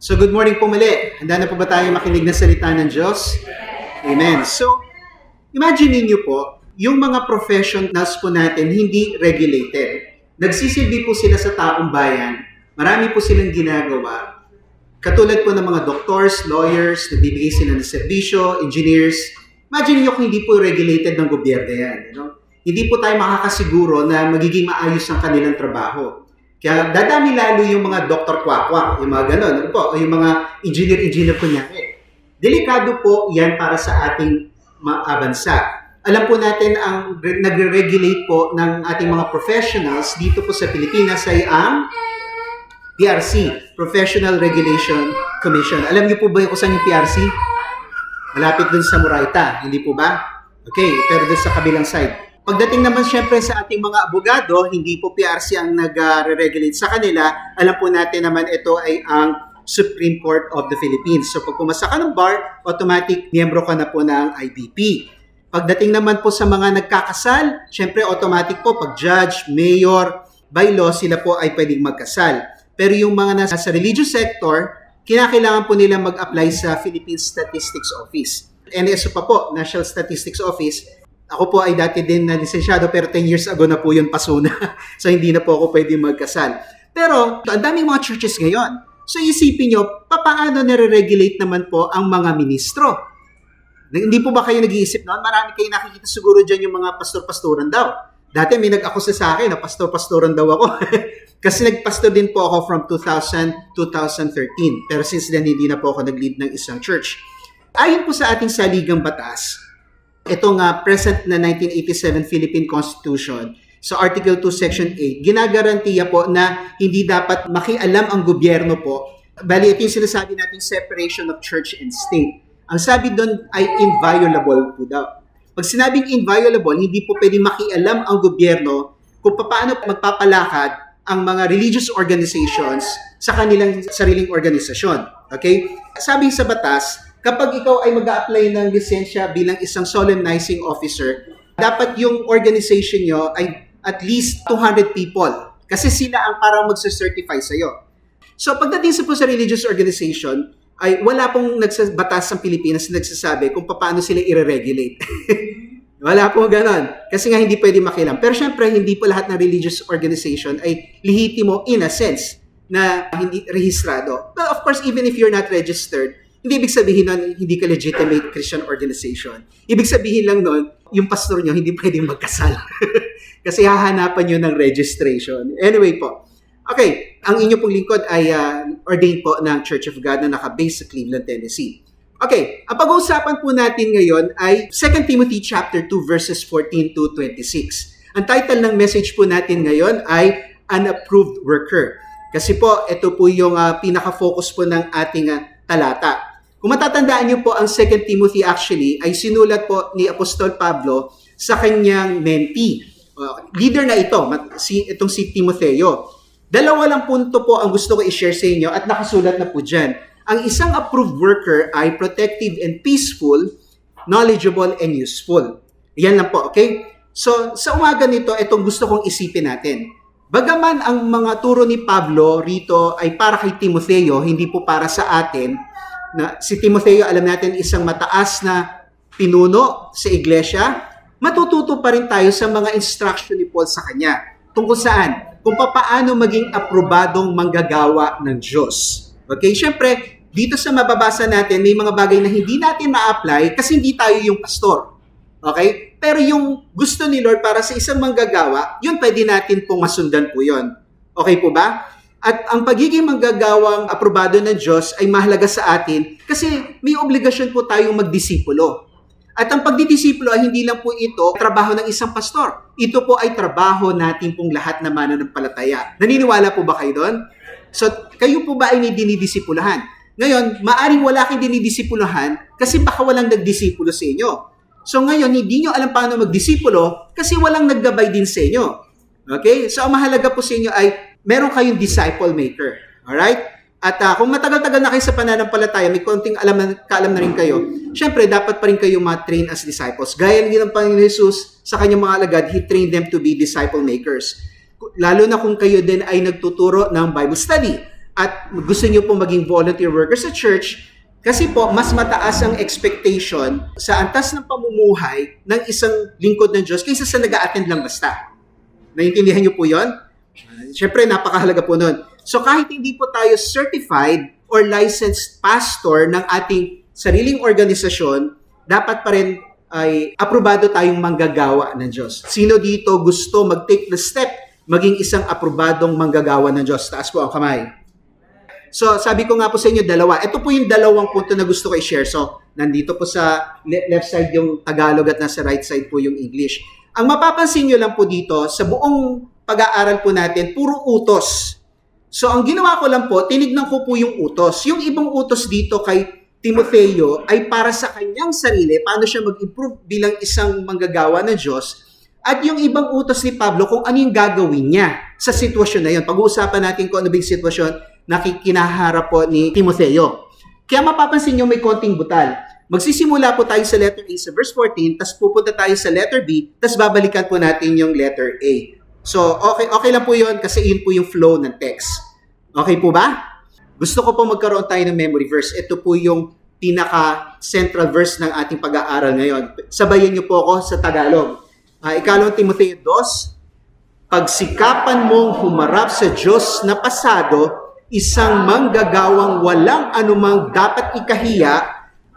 So good morning po muli. Handa na po ba tayo makinig ng salita ng Diyos? Amen. So, imagine niyo po, yung mga professionals po natin hindi regulated. Nagsisilbi po sila sa taong bayan. Marami po silang ginagawa. Katulad po ng mga doctors, lawyers, nagbibigay sila ng serbisyo, engineers. Imagine niyo kung hindi po regulated ng gobyerno yan. Hindi po tayo makakasiguro na magiging maayos ang kanilang trabaho. Kaya dadami lalo yung mga doktor kwakwa, yung mga ganon, o yung mga engineer kunyari. Delikado po yan para sa ating bansa. Alam po natin ang nagre-regulate po ng ating mga professionals dito po sa Pilipinas ay ang PRC, Professional Regulation Commission. Alam niyo po ba kung saan yung PRC? Malapit dun sa Murayta, hindi po ba? Okay, pero dun sa kabilang side. Pagdating naman siyempre sa ating mga abogado, hindi po PRC ang nag-regulate sa kanila. Alam po natin naman ito ay ang Supreme Court of the Philippines. So pag pumasa ka ng bar, automatic miyembro ka na po ng IBP. Pagdating naman po sa mga nagkakasal, siyempre automatic po pag judge, mayor, by law, sila po ay pwedeng magkasal. Pero yung mga nasa religious sector, kinakailangan po nila mag-apply sa Philippine Statistics Office. NSO pa po, National Statistics Office. Ako po ay dati din na lisensyado pero 10 years ago na po yun paso na. So hindi na po ako pwede magkasal. Pero ang daming mga churches ngayon. So isipin nyo, paano nare-regulate naman po ang mga ministro? Hindi po ba kayo nag-iisip noon? Marami kayo nakikita siguro dyan yung mga pastor-pastoran daw. Dati may nag-akusa sa akin na pastor-pastoran daw ako. Kasi nagpastor din po ako from 2000-2013. Pero since then, hindi na po ako nag-lead ng isang church. Ayon po sa ating saligang batas, itong present na 1987 Philippine Constitution, sa Article 2, Section 8, ginagarantiya po na hindi dapat makialam ang gobyerno po. Bali, ito yung sinasabi natin separation of church and state. Ang sabi doon ay inviolable po daw. Pag sinabing inviolable, hindi po pwedeng makialam ang gobyerno kung paano magpapalakad ang mga religious organizations sa kanilang sariling organisasyon. Okay? Sabi sa batas, kapag ikaw ay mag-a-apply ng lisensya bilang isang solemnizing officer, dapat yung organization nyo ay at least 200 people. Kasi sila ang parang magsa-certify sa'yo. So pagdating sa po sa religious organization, ay wala pong batas ng Pilipinas na nagsasabi kung paano sila i-regulate. Wala pong ganon. Kasi nga hindi pwede makialam. Pero syempre, hindi po lahat ng religious organization ay lehitimo in a sense na hindi rehistrado. But of course, even if you're not registered, hindi ibig sabihin nun, hindi ka legitimate Christian organization. Ibig sabihin lang nun, yung pastor nyo hindi pwedeng magkasal. Kasi hahanapan nyo ng registration. Anyway po. Okay, ang inyo pong lingkod ay ordained po ng Church of God na naka-base sa Cleveland, Tennessee. Okay, ang pag-uusapan po natin ngayon ay 2 Timothy chapter 2 verses 14 to 26. Ang title ng message po natin ngayon ay Unapproved Worker. Kasi po, ito po yung pinaka-focus po ng ating talata. Kung matatandaan niyo po, ang 2 Timothy actually ay sinulat po ni Apostol Pablo sa kanyang mentee. Leader na ito, itong si Timotheo. Dalawa lang punto po ang gusto ko i-share sa inyo at nakasulat na po dyan. Ang isang approved worker ay protective and peaceful, knowledgeable and useful. Yan lang po, okay? So, sa umaga nito, itong gusto kong isipin natin. Bagaman ang mga turo ni Pablo rito ay para kay Timotheo, hindi po para sa atin, na si Timotheo, alam natin, isang mataas na pinuno sa iglesia, matututo pa rin tayo sa mga instruction ni Paul sa kanya. Tungkol saan? Kung paano maging aprobadong manggagawa ng Diyos. Okay? Siyempre, dito sa mababasa natin, may mga bagay na hindi natin ma-apply kasi hindi tayo yung pastor. Okay? Pero yung gusto ni Lord para sa isang manggagawa, yun pwede natin pong masundan po yun. Okay po ba? At ang pagiging manggagawang aprobado ng Diyos ay mahalaga sa atin kasi may obligasyon po tayong magdisipulo. At ang pagdidisipulo ay hindi lang po ito trabaho ng isang pastor. Ito po ay trabaho natin pong lahat na mananampalataya. Naniniwala po ba kayo doon? So, kayo po ba ay dinidisipulahan? Ngayon, maaring wala kang dinidisipulahan kasi baka walang nagdisipulo sa inyo. So ngayon, hindi nyo alam paano magdisipulo kasi walang naggabay din sa inyo. Okay? So, ang mahalaga po sa inyo ay meron kayong disciple maker. Alright? At kung matagal-tagal na kayo sa pananampalataya, may konting kaalam na rin kayo, syempre, dapat pa rin kayo ma-train as disciples. Gaya ng Panginoon Jesus sa kanyang mga alagad, He trained them to be disciple makers. Lalo na kung kayo din ay nagtuturo ng Bible study. at gusto nyo po maging volunteer worker sa church, kasi po, mas mataas ang expectation sa antas ng pamumuhay ng isang lingkod ng Diyos kaysa sa nag-a-attend lang basta. Naintindihan nyo po yun? Siyempre, napakahalaga po nun. So kahit hindi po tayo certified or licensed pastor ng ating sariling organisasyon, dapat pa rin ay aprobado tayong manggagawa ng Diyos. Sino dito gusto mag-take the step maging isang aprobadong manggagawa ng Diyos? Taas po ang kamay. So, sabi ko nga po sa inyo, dalawa. Ito po yung dalawang punto na gusto ko i-share. So, nandito po sa left side yung Tagalog at nasa right side po yung English. Ang mapapansin nyo lang po dito, sa buong pag-aaral po natin, puro utos. So, ang ginawa ko lang po, tinignan ko po yung utos. Yung ibang utos dito kay Timoteo ay para sa kanyang sarili, paano siya mag-improve bilang isang manggagawa ng Diyos. At yung ibang utos ni Pablo, kung ano yung gagawin niya sa sitwasyon na yun. Pag-uusapan natin kung ano ba yung sitwasyon na kinaharap po ni Timoteo. Kaya mapapansin nyo may konting butal. Magsisimula po tayo sa letter A sa verse 14, tas pupunta tayo sa letter B, tas babalikan po natin yung letter A. So, okay lang po yun kasi yun po yung flow ng text. Okay po ba? Gusto ko po magkaroon tayo ng memory verse. Ito po yung pinaka-central verse ng ating pag-aaral ngayon. Sabayan nyo po ako sa Tagalog. Ikalawang Timoteo 2, pagsikapan mong humarap sa Diyos na pasado, isang manggagawang walang anumang dapat ikahiya,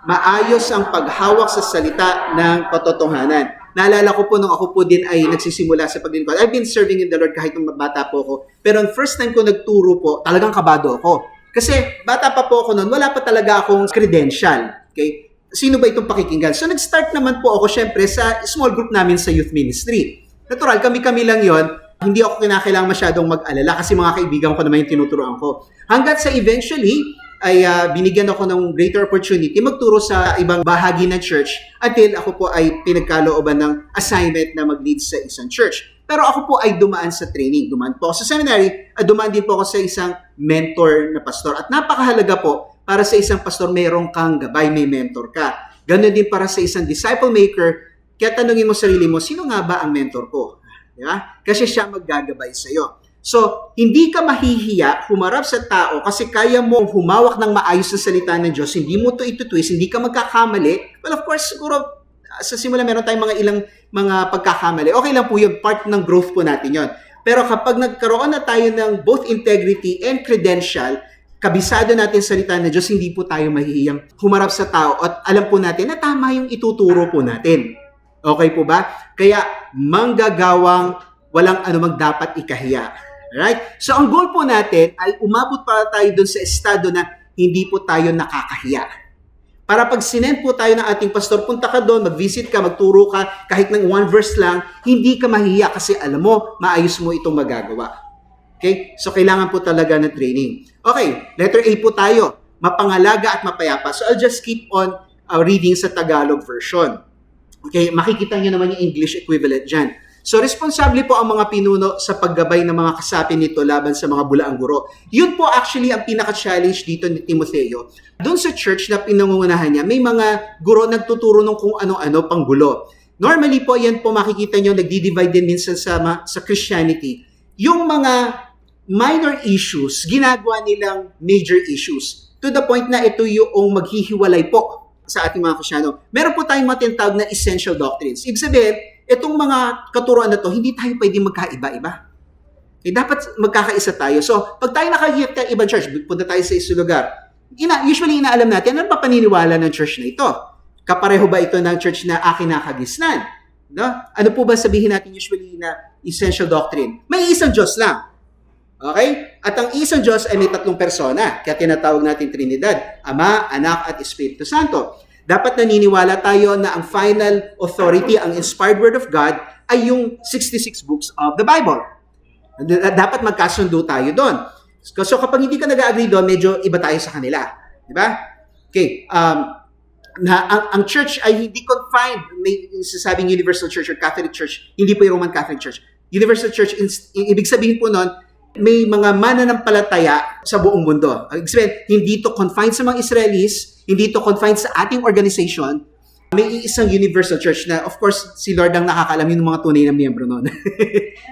maayos ang paghawak sa salita ng katotohanan. Naalala ko po nung ako po din ay nagsisimula sa paglilingkod. I've been serving in the Lord kahit nung bata po ako. Pero ang first time ko nagturo po, talagang kabado ako. Kasi bata pa po ako noon, wala pa talaga akong credential. Okay? Sino ba itong pakikinggan? So nag-start naman po ako syempre sa small group namin sa youth ministry. Natural, kami-kami lang yon. Hindi ako kinakailangan masyadong mag-alala kasi mga kaibigan ko naman yung tinuturoan ko. Hanggat sa eventually, ay binigyan ako ng greater opportunity magturo sa ibang bahagi ng church until ako po ay pinagkalooban ng assignment na mag-lead sa isang church. Pero ako po ay dumaan sa training. Dumaan po ako sa seminary at dumaan din po ako sa isang mentor na pastor. At napakahalaga po para sa isang pastor, mayroong kang gabay, may mentor ka. Ganon din para sa isang disciple maker, kaya tanungin mo sarili mo, sino nga ba ang mentor ko? Diba? Kasi siya maggagabay sa iyo. So, hindi ka mahihiya humarap sa tao kasi kaya mo humawak ng maayos sa salita ng Diyos, hindi mo to itutwist, hindi ka magkakamali. Well, of course, siguro, sa simula meron tayong ilang mga pagkakamali. Okay lang po yun, part ng growth po natin yun. Pero kapag nagkaroon na tayo ng both integrity and credential, kabisado natin salita ng Diyos, hindi po tayo mahihiyang humarap sa tao at alam po natin na tama yung ituturo po natin. Okay po ba? Kaya manggagawang walang anumang dapat ikahiya. Alright? So ang goal po natin ay umabot para tayo dun sa estado na hindi po tayo nakakahiya. Para pag sinend po tayo ng ating pastor, punta ka doon, mag-visit ka, magturo ka, kahit ng one verse lang, hindi ka mahihiya kasi alam mo, maayos mo itong magagawa. Okay? So kailangan po talaga ng training. Okay, letter A po tayo. Mapangalaga at mapayapa. So I'll just keep on reading sa Tagalog version. Okay, makikita nyo naman yung English equivalent dyan. So, responsable po ang mga pinuno sa paggabay ng mga kasapi nito laban sa mga bulaang guro. Yun po actually ang pinaka-challenge dito ni Timoteo. Doon sa church na pinangungunahan niya, may mga guro nagtuturo ng kung ano-ano pang gulo. Normally po, yan po makikita nyo, nagdi-divide din minsan sa Christianity. Yung mga minor issues, ginagawa nilang major issues. To the point na ito yung maghihiwalay po sa ating mga Kristyano. Meron po tayong mga tinatawag na essential doctrines. Ibig sabihin, itong mga katuruan na to, hindi tayo pwedeng magkaiba-iba. Okay, dapat magkakaisa tayo. So, pag tayo nakahihit ka ibang church, punta tayo sa isang lugar, usually inaalam natin, ano ba paniniwala ng church na ito? Kapareho ba ito ng church na akin nakagisnan? No? Ano po ba sabihin natin usually na essential doctrine? May isang Diyos lang. Okay? At ang isang Diyos ay may tatlong persona. Kaya tinatawag natin Trinidad, Ama, Anak, at Espiritu Santo. Dapat naniniwala tayo na ang final authority, ang inspired word of God, ay yung 66 books of the Bible. Dapat magkasundo tayo doon. So kapag hindi ka nag-agree doon, medyo iba tayo sa kanila. Di ba? Okay. Ang church ay hindi confined, may sasabing Universal Church or Catholic Church, hindi po yung Roman Catholic Church. Universal Church, ibig sabihin po noon, may mga mananampalataya sa buong mundo. Ibig sabihin, hindi to confined sa mga Israelis, hindi to confined sa ating organization. May isang universal church na, of course, si Lord ang nakakaalam yung mga tunay na miyembro noon.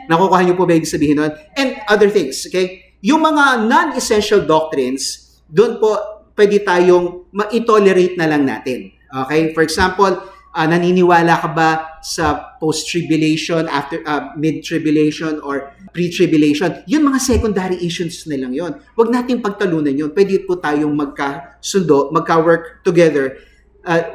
Nakukuha niyo po ba ibig sabihin noon? And other things, okay? Yung mga non-essential doctrines, doon po pwede tayong ma-tolerate na lang natin. Okay? For example, naniniwala ka ba sa post-tribulation, after mid-tribulation, or pre-tribulation? Yun mga secondary issues na lang yun. Huwag nating pagtalunan yun. Pwede po tayong magkasundo, magka-work together,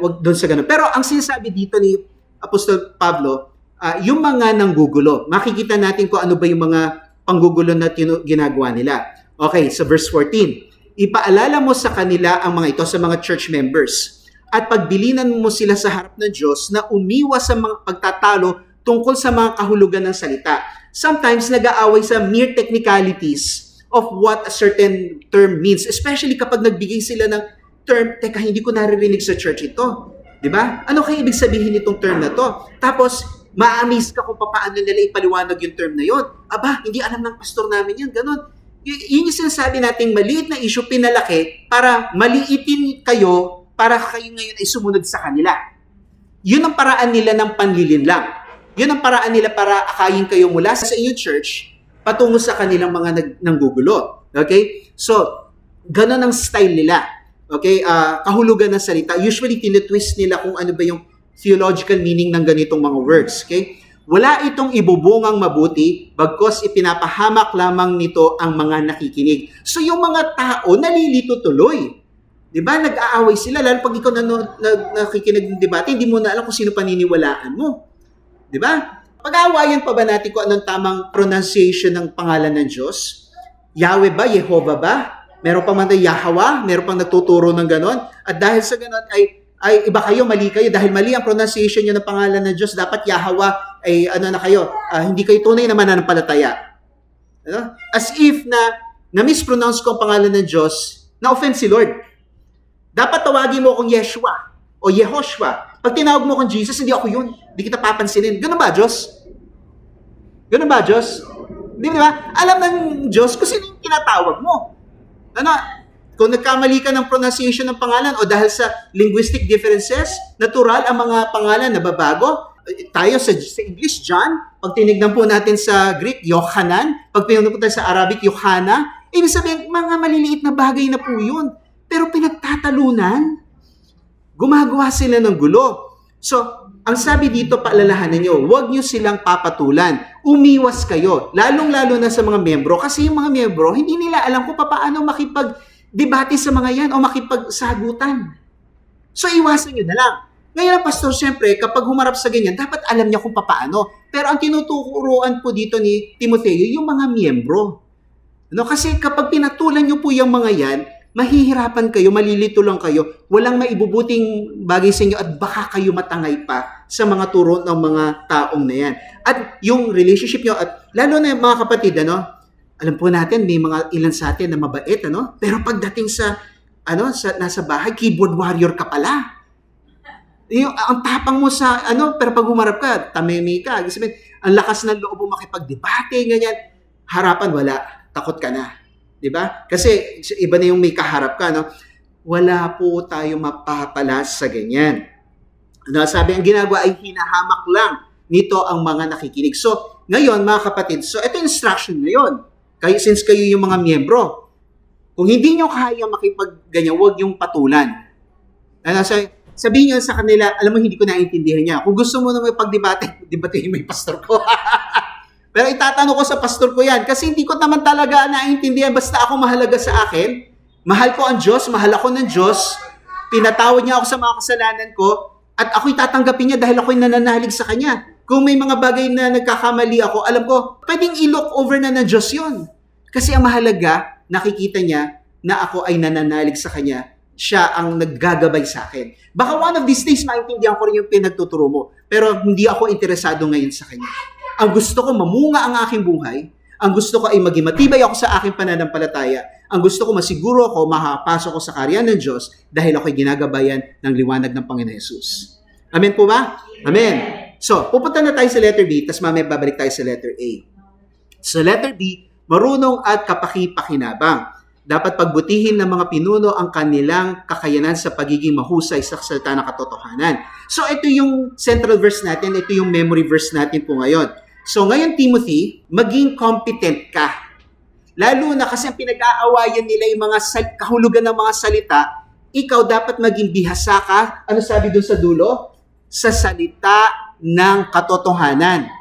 wag doon sa ganun. Pero ang sinasabi dito ni Apostol Pablo, yung mga nanggugulo, makikita natin kung ano ba yung mga panggugulo na ginagawa nila. Okay, sa verse 14, ipaalala mo sa kanila ang mga ito, sa mga church members, at pagbilinan mo sila sa harap ng Diyos na umiwas sa mga pagtatalo tungkol sa mga kahulugan ng salita. Sometimes nag-aaway sa mere technicalities of what a certain term means, especially kapag nagbigay sila ng term, teka, hindi ko naririnig sa church ito. Diba? Ano kaya ibig sabihin nitong term na to? Tapos, ma-amaze ka kung paano nila ipaliwanag yung term na yun. Aba, hindi alam ng pastor namin yun. Ganon. Yun yung sinasabi nating maliit na issue, pinalaki para maliitin kayo, para kayo ngayon ay sumunod sa kanila. Yun ang paraan nila ng panlilinlang. Yun ang paraan nila para akayin kayo mula sa inyong church patungo sa kanilang mga nanggugulo. Okay? So, ganon ang style nila. Okay? Kahulugan ng salita. Usually, tinitwist nila kung ano ba yung theological meaning ng ganitong mga words. Okay? Wala itong ibubungang mabuti, bagkos ipinapahamak lamang nito ang mga nakikinig. So yung mga tao, nalilito tuloy. Diba? Nag-aaway sila. Lalo pag ikaw nakikinig ng debate, hindi mo na alam kung sino paniniwalaan mo. Diba? Pag-aawayan pa ba natin kung anong tamang pronunciation ng pangalan ng Diyos? Yahweh ba? Jehovah ba? Meron pang mga Yahweh? Meron pang nagtuturo ng ganon? At dahil sa ganon ay iba kayo, mali kayo. Dahil mali ang pronunciation nyo ng pangalan ng Diyos, dapat Yahweh ay ano na kayo, hindi kayo tunay na mananampalataya. Ano? As if na mispronounce ko ang pangalan ng Diyos, na-offend si Lord. Dapat tawagin mo akong Yeshua o Yehoshua. Pag tinawag mo akong Jesus, hindi ako yun. Hindi kita papansinin. Ganun ba, Diyos? Ganun ba, Diyos? Di ba? Alam ng Diyos kung sino yung tinatawag mo. Ano? Kung nagkamali ka ng pronunciation ng pangalan o dahil sa linguistic differences, natural ang mga pangalan na babago. Tayo sa English, John. Pag tinignan po natin sa Greek, Yohanan. Pag tinignan po tayo sa Arabic, Yohana. Ibig sabihin, mga maliliit na bagay na po yun. Pero pinagtatalunan, gumagawa sila ng gulo. So, ang sabi dito, paalalahanan nyo, huwag nyo silang papatulan. Umiwas kayo, lalong-lalo na sa mga miyembro. Kasi yung mga miyembro, hindi nila alam kung paano makipag-debate sa mga yan o makipagsagutan. So, iwasan nyo na lang. Ngayon ang pastor, siyempre, kapag humarap sa ganyan, dapat alam niya kung paano. Pero ang tinuturuan po dito ni Timoteo, yung mga miyembro. No? Kasi kapag pinatulan nyo po yung mga yan, mahihirapan kayo, malilito lang kayo, walang maibubuting bagay sa inyo at baka kayo matangay pa sa mga turo ng mga taong na yan. At yung relationship nyo, at lalo na mga kapatid, alam po natin, may mga ilan sa atin na mabait, pero pagdating sa nasa bahay, keyboard warrior ka pala. Ang tapang mo sa, pero pag humarap ka, tamemi ka. Sabihin, ang lakas ng loob mo makipagdebate, ganyan. Harapan, wala. Takot ka na. Diba? Kasi iba na yung may kaharap ka, Wala po tayo mapapalas sa ganyan. Sabi, ang ginagawa ay hinahamak lang nito ang mga nakikinig. So, ngayon, mga kapatid, so ito instruction ngayon. Since kayo yung mga miyembro, kung hindi nyo kaya makipagganyan, huwag yung patulan. Sabihin nyo sa kanila, alam mo, hindi ko naiintindihan niya. Kung gusto mo na may pagdebate, debatehin mo yung pastor ko. Pero itatanong ko sa pastor ko yan kasi hindi ko naman talaga naiintindihan. Basta ako mahalaga sa akin. Mahal ko ang Diyos, mahal ako ng Diyos. Pinatawad niya ako sa mga kasalanan ko at ako'y tatanggapin niya dahil ako'y nananalig sa Kanya. Kung may mga bagay na nagkakamali ako, alam ko, pwedeng i-look over na ng Diyos yun. Kasi ang mahalaga, nakikita niya na ako ay nananalig sa Kanya. Siya ang naggagabay sa akin. Baka one of these days, maintindihan ko rin yung pinagtuturo mo. Pero hindi ako interesado ngayon sa Kanya. Ang gusto ko, mamunga ang aking buhay. Ang gusto ko ay maging matibay ako sa aking pananampalataya. Ang gusto ko, masiguro ako, makapasok ko sa karyan ng Diyos dahil ako'y ginagabayan ng liwanag ng Panginoon Jesus. Amen po ba? Amen. So, pupunta na tayo sa letter B, tapos mamaya babalik tayo sa letter A. Sa letter B, marunong at kapaki-pakinabang. Dapat pagbutihin ng mga pinuno ang kanilang kakayanan sa pagiging mahusay sa salita ng katotohanan. So, ito yung central verse natin, ito yung memory verse natin po ngayon. So, ngayon, Timothy, maging competent ka. Lalo na kasi ang pinag-aawayan nila yung mga kahulugan ng mga salita, ikaw dapat maging bihasa ka. Ano sabi dun sa dulo? Sa salita ng katotohanan.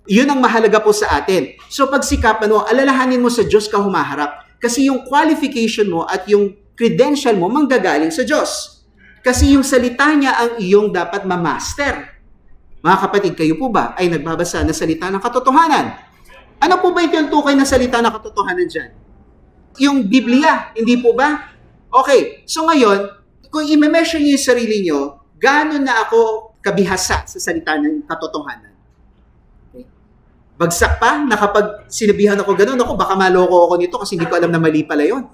Yun ang mahalaga po sa atin. So pagsikapan mo, alalahanin mo sa Diyos ka humaharap. Kasi yung qualification mo at yung credential mo manggagaling sa Diyos. Kasi yung salita niya ang iyong dapat ma-master. Mga kapatid, kayo po ba ay nagbabasa ng salita ng katotohanan? Ano po ba yung tukay na salita ng katotohanan dyan? Yung Biblia, hindi po ba? Okay, so ngayon, kung i-measure niyo yung sarili niyo, gano'n na ako kabihasa sa salita ng katotohanan? Okay. Bagsak pa na kapag sinabihan ako gano'n, ako baka maloko ako nito kasi hindi ko alam na mali pala yun.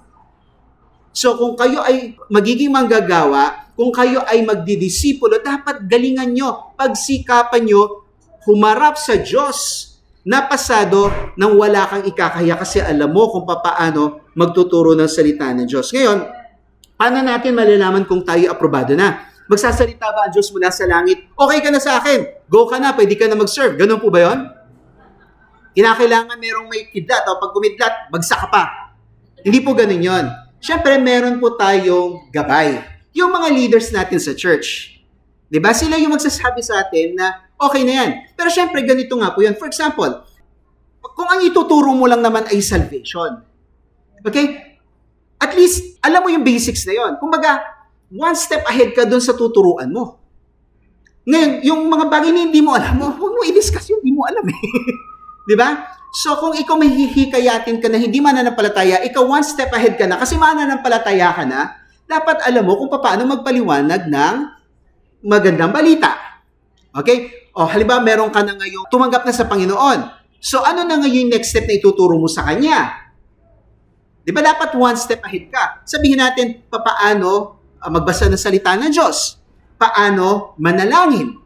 So kung kayo ay magiging manggagawa, kung kayo ay magdidisipulo, dapat galingan nyo, pagsikapan nyo, humarap sa Diyos na pasado nang wala kang ikakaya kasi alam mo kung paano magtuturo ng salita ng Diyos. Ngayon, paano natin malalaman kung tayo aprobado na? Magsasalita ba ang Diyos mula sa langit? Okay ka na sa akin. Go ka na, pwede ka na mag-serve. Ganun po ba yun? Kinakailangan merong may kidlat o pag kumidlat, bagsak ka pa. Hindi po ganun yun. Siyempre, meron po tayong gabay. Yung mga leaders natin sa church. Diba? Sila yung magsasabi sa atin na okay na yan. Pero siyempre, ganito nga po yun. For example, kung ang ituturo mo lang naman ay salvation. Okay? At least, alam mo yung basics na yun. Kumbaga, one step ahead ka dun sa tuturuan mo. Ngayon, yung mga bagay na hindi mo alam mo, huwag mo i-discuss yun, hindi mo alam eh. Diba? So, kung ikaw may hihikayatin ka na hindi mananampalataya, ikaw one step ahead ka na kasi mananampalataya ka na, dapat alam mo kung paano magpaliwanag ng magandang balita. Okay? O, halimbawa, meron ka na ngayon, tumanggap na sa Panginoon. So, ano na ngayon yung next step na ituturo mo sa Kanya? Di ba dapat one step ahead ka? Sabihin natin, paano magbasa ng salita ng Diyos? Paano manalangin?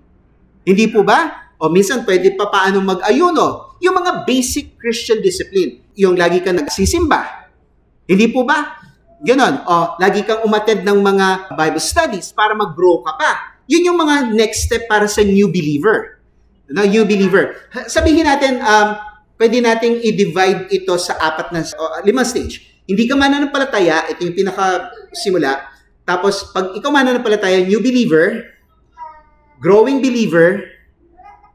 Hindi po ba? O minsan, pwede paano mag-ayuno? Yung mga basic Christian discipline. Yung lagi ka nagsisimba. Hindi po ba? Ganon. O, lagi kang umattend ng mga Bible studies para mag-grow ka pa. Yun yung mga next step para sa new believer. No, new believer. Sabihin natin, pwede nating i-divide ito sa 5 stage. Hindi ka mananampalataya, ito yung pinakasimula. Tapos, pag ikaw mananampalataya, new believer, growing believer,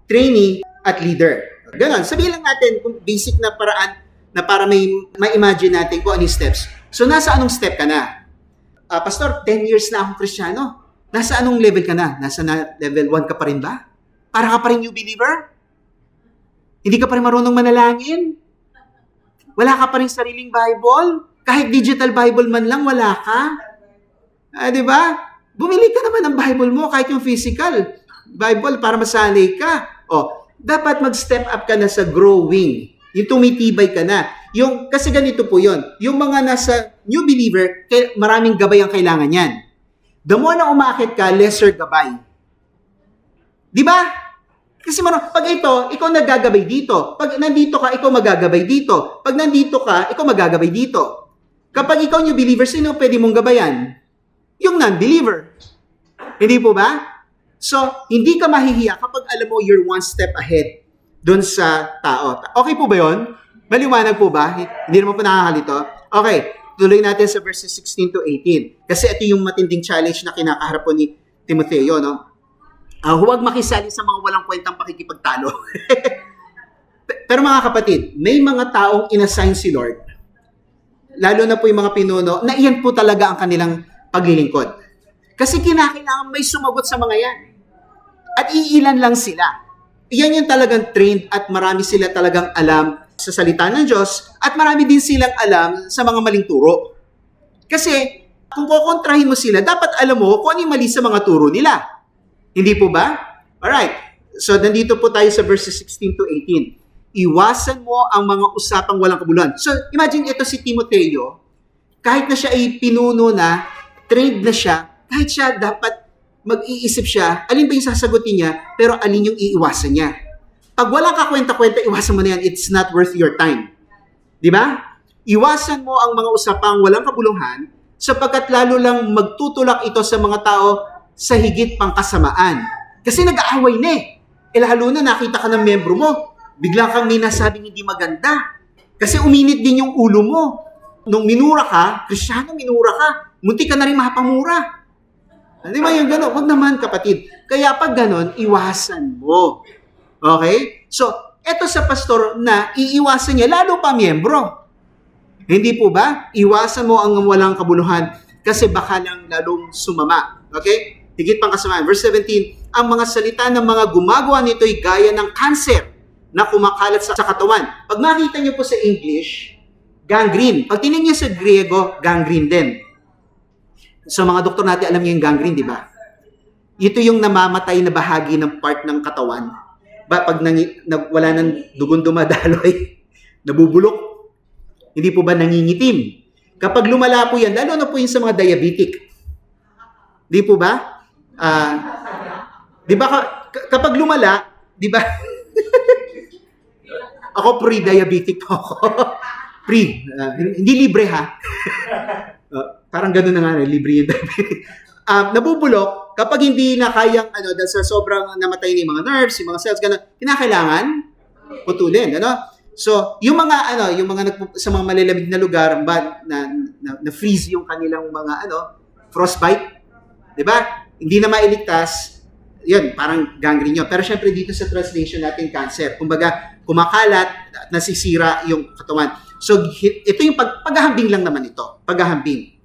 trainee, at leader. Ganon. Sabihin lang natin kung basic na paraan na para may imagine natin kung anong steps. So, nasa anong step ka na? Pastor, 10 years na akong Kristiyano. Nasa anong level ka na? Nasa level 1 ka pa rin ba? Para ka pa rin new believer? Hindi ka pa rin marunong manalangin? Wala ka pa rin sariling Bible? Kahit digital Bible man lang, wala ka? Di ba? Bumili ka naman ng Bible mo, kahit yung physical Bible, para masanay ka. Dapat mag-step up ka na sa growing. Yung tumitibay ka na. Kasi ganito po yon. Yung mga nasa new believer, maraming gabay ang kailangan yan. The more na umakit ka, lesser gabay. Di ba? Kasi pag ikaw naggagabay dito. Pag nandito ka, ikaw magagabay dito. Pag nandito ka, ikaw magagabay dito. Kapag ikaw new believer, sino pwede mong gabayan? Yung non-believer. Hindi po ba? So, hindi ka mahihiya kapag alam mo you're one step ahead dun sa tao. Okay po ba yun? Maliwanag po ba? Hindi naman po nakakalito. Okay, tuloy natin sa verses 16 to 18. Kasi ito yung matinding challenge na kinakaharap po ni Timoteo, no? Huwag makisali sa mga walang kwentang pakikipagtalo. Pero mga kapatid, may mga taong inassign si Lord, lalo na po yung mga pinuno, na iyan po talaga ang kanilang paglilingkod. Kasi kinakailangan may sumagot sa mga yan. At iilan lang sila. Iyan yung talagang trained at marami sila talagang alam sa salita ng Diyos at marami din silang alam sa mga maling turo. Kasi kung kukontrahin mo sila, dapat alam mo kung ano yung mali sa mga turo nila. Hindi po ba? Alright. So, nandito po tayo sa verses 16 to 18. Iwasan mo ang mga usapang walang kabuluhan. So, imagine ito si Timoteo, kahit na siya ay pinuno na, trained na siya, kahit siya dapat mag-iisip siya, alin ba yung sasagutin niya, pero alin yung iiwasan niya. Pag walang kakwenta-kwenta, iwasan mo na yan, it's not worth your time. Di ba? Iwasan mo ang mga usapang walang kabuluhan, sapagkat lalo lang magtutulak ito sa mga tao sa higit pang kasamaan. Kasi nag-aaway na eh. Lalo na nakita ka ng membro mo, bigla kang may nasabing hindi maganda. Kasi uminit din yung ulo mo. Nung minura ka, Kristiyano, minura ka, munti ka na rin mapamura. Di ba yung gano'n? Huwag naman, kapatid. Kaya pag gano'n, iwasan mo. Okay? So, eto sa pastor na iiwasan niya, lalo pa miyembro. Hindi po ba? Iwasan mo ang walang kabuluhan kasi baka lang lalong sumama. Okay? Higit pang kasamaan. Verse 17, ang mga salita ng mga gumagawa nito'y gaya ng cancer na kumakalat sa katawan. Pag makita niyo po sa English, gangrene. Pag tingnan niyo sa Griego, gangrene din. So mga doktor natin, alam niyo yung gangrene, di ba? Ito yung namamatay na bahagi ng part ng katawan. Pag wala ng dugon dumadaloy, nabubulok, hindi po ba nangingitim? Kapag lumala po yan, lalo na po yun sa mga diabetic. Di po ba? Di ba kapag lumala, di ba? Ako pre-diabetic po ako. Pre. Hindi libre ha. Parang gano'n na nga, libre yung diabetic. Nabubulok, kapag hindi na kayang, dahil sa sobrang namatay na yung mga nerves, yung mga cells, gano'n, kinakailangan putulin, So, yung mga, sa mga malalamig na lugar, na freeze yung kanilang mga, frostbite, di ba? Hindi na mailigtas, yun, parang gangrene yun. Pero syempre dito sa translation natin, cancer. Kumbaga, kumakalat at nasisira yung katawan. So, ito yung paghahambing lang naman ito. Paghahambing.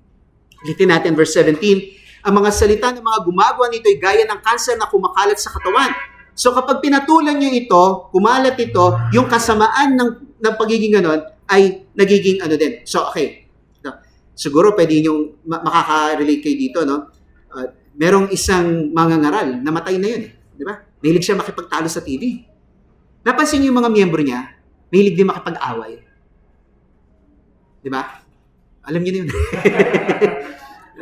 Ulitin natin verse 17. Ang mga salita ng mga gumagawa nito ay gaya ng cancer na kumakalat sa katawan. So, kapag pinatulan nyo ito, kumalat ito, yung kasamaan ng pagiging ganon ay nagiging din. So, okay. Siguro pwede nyo makaka-relate kayo dito, merong isang mangangaral, namatay na yun, di ba? Mahilig siya makipagtalo sa TV. Napansin niyo yung mga miyembro niya, mahilig din makipag-away. Di ba? Alam niyo na yun.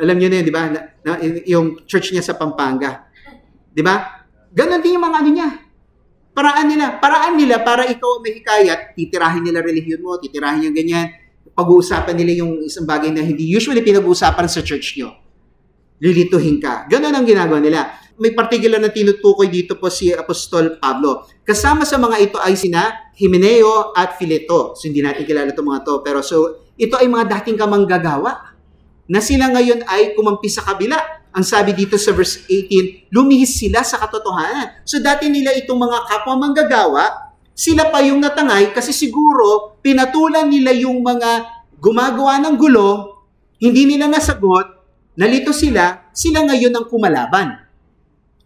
Alam niyo na yun, di ba? Yung church niya sa Pampanga. Di ba? Ganon din yung mga niya. Paraan nila para ikaw may hikayat, titirahin nila relihiyon mo, titirahin yung ganyan. Pag-uusapan nila yung isang bagay na hindi usually pinag-uusapan sa church niyo. Lilituhin ka. Ganon ang ginagawa nila. May particular na tinutukoy dito po si Apostol Pablo. Kasama sa mga ito ay sina Himeneo at Fileto. So hindi natin kilala itong mga to. Pero so ito ay mga dating kamanggagawa na sila ngayon ay kumampi sa kabila. Ang sabi dito sa verse 18, lumihis sila sa katotohanan. So dati nila itong mga kapwa manggagawa, sila pa yung natangay kasi siguro pinatulan nila yung mga gumagawa ng gulo, hindi nila nasagot, nalito sila ngayon ang kumalaban.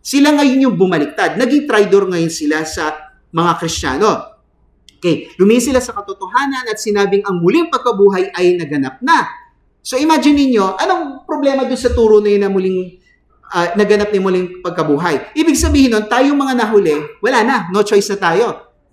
Sila ngayon yung bumaliktad. Naging traidor ngayon sila sa mga Kristiyano. Okay, lumihis sila sa katotohanan at sinabing ang muling pagkabuhay ay naganap na. So imagine niyo, anong problema doon sa turo na yun na muling naganap ni muling pagkabuhay? Ibig sabihin nun, tayong mga nahuli, wala na, no choice na tayo.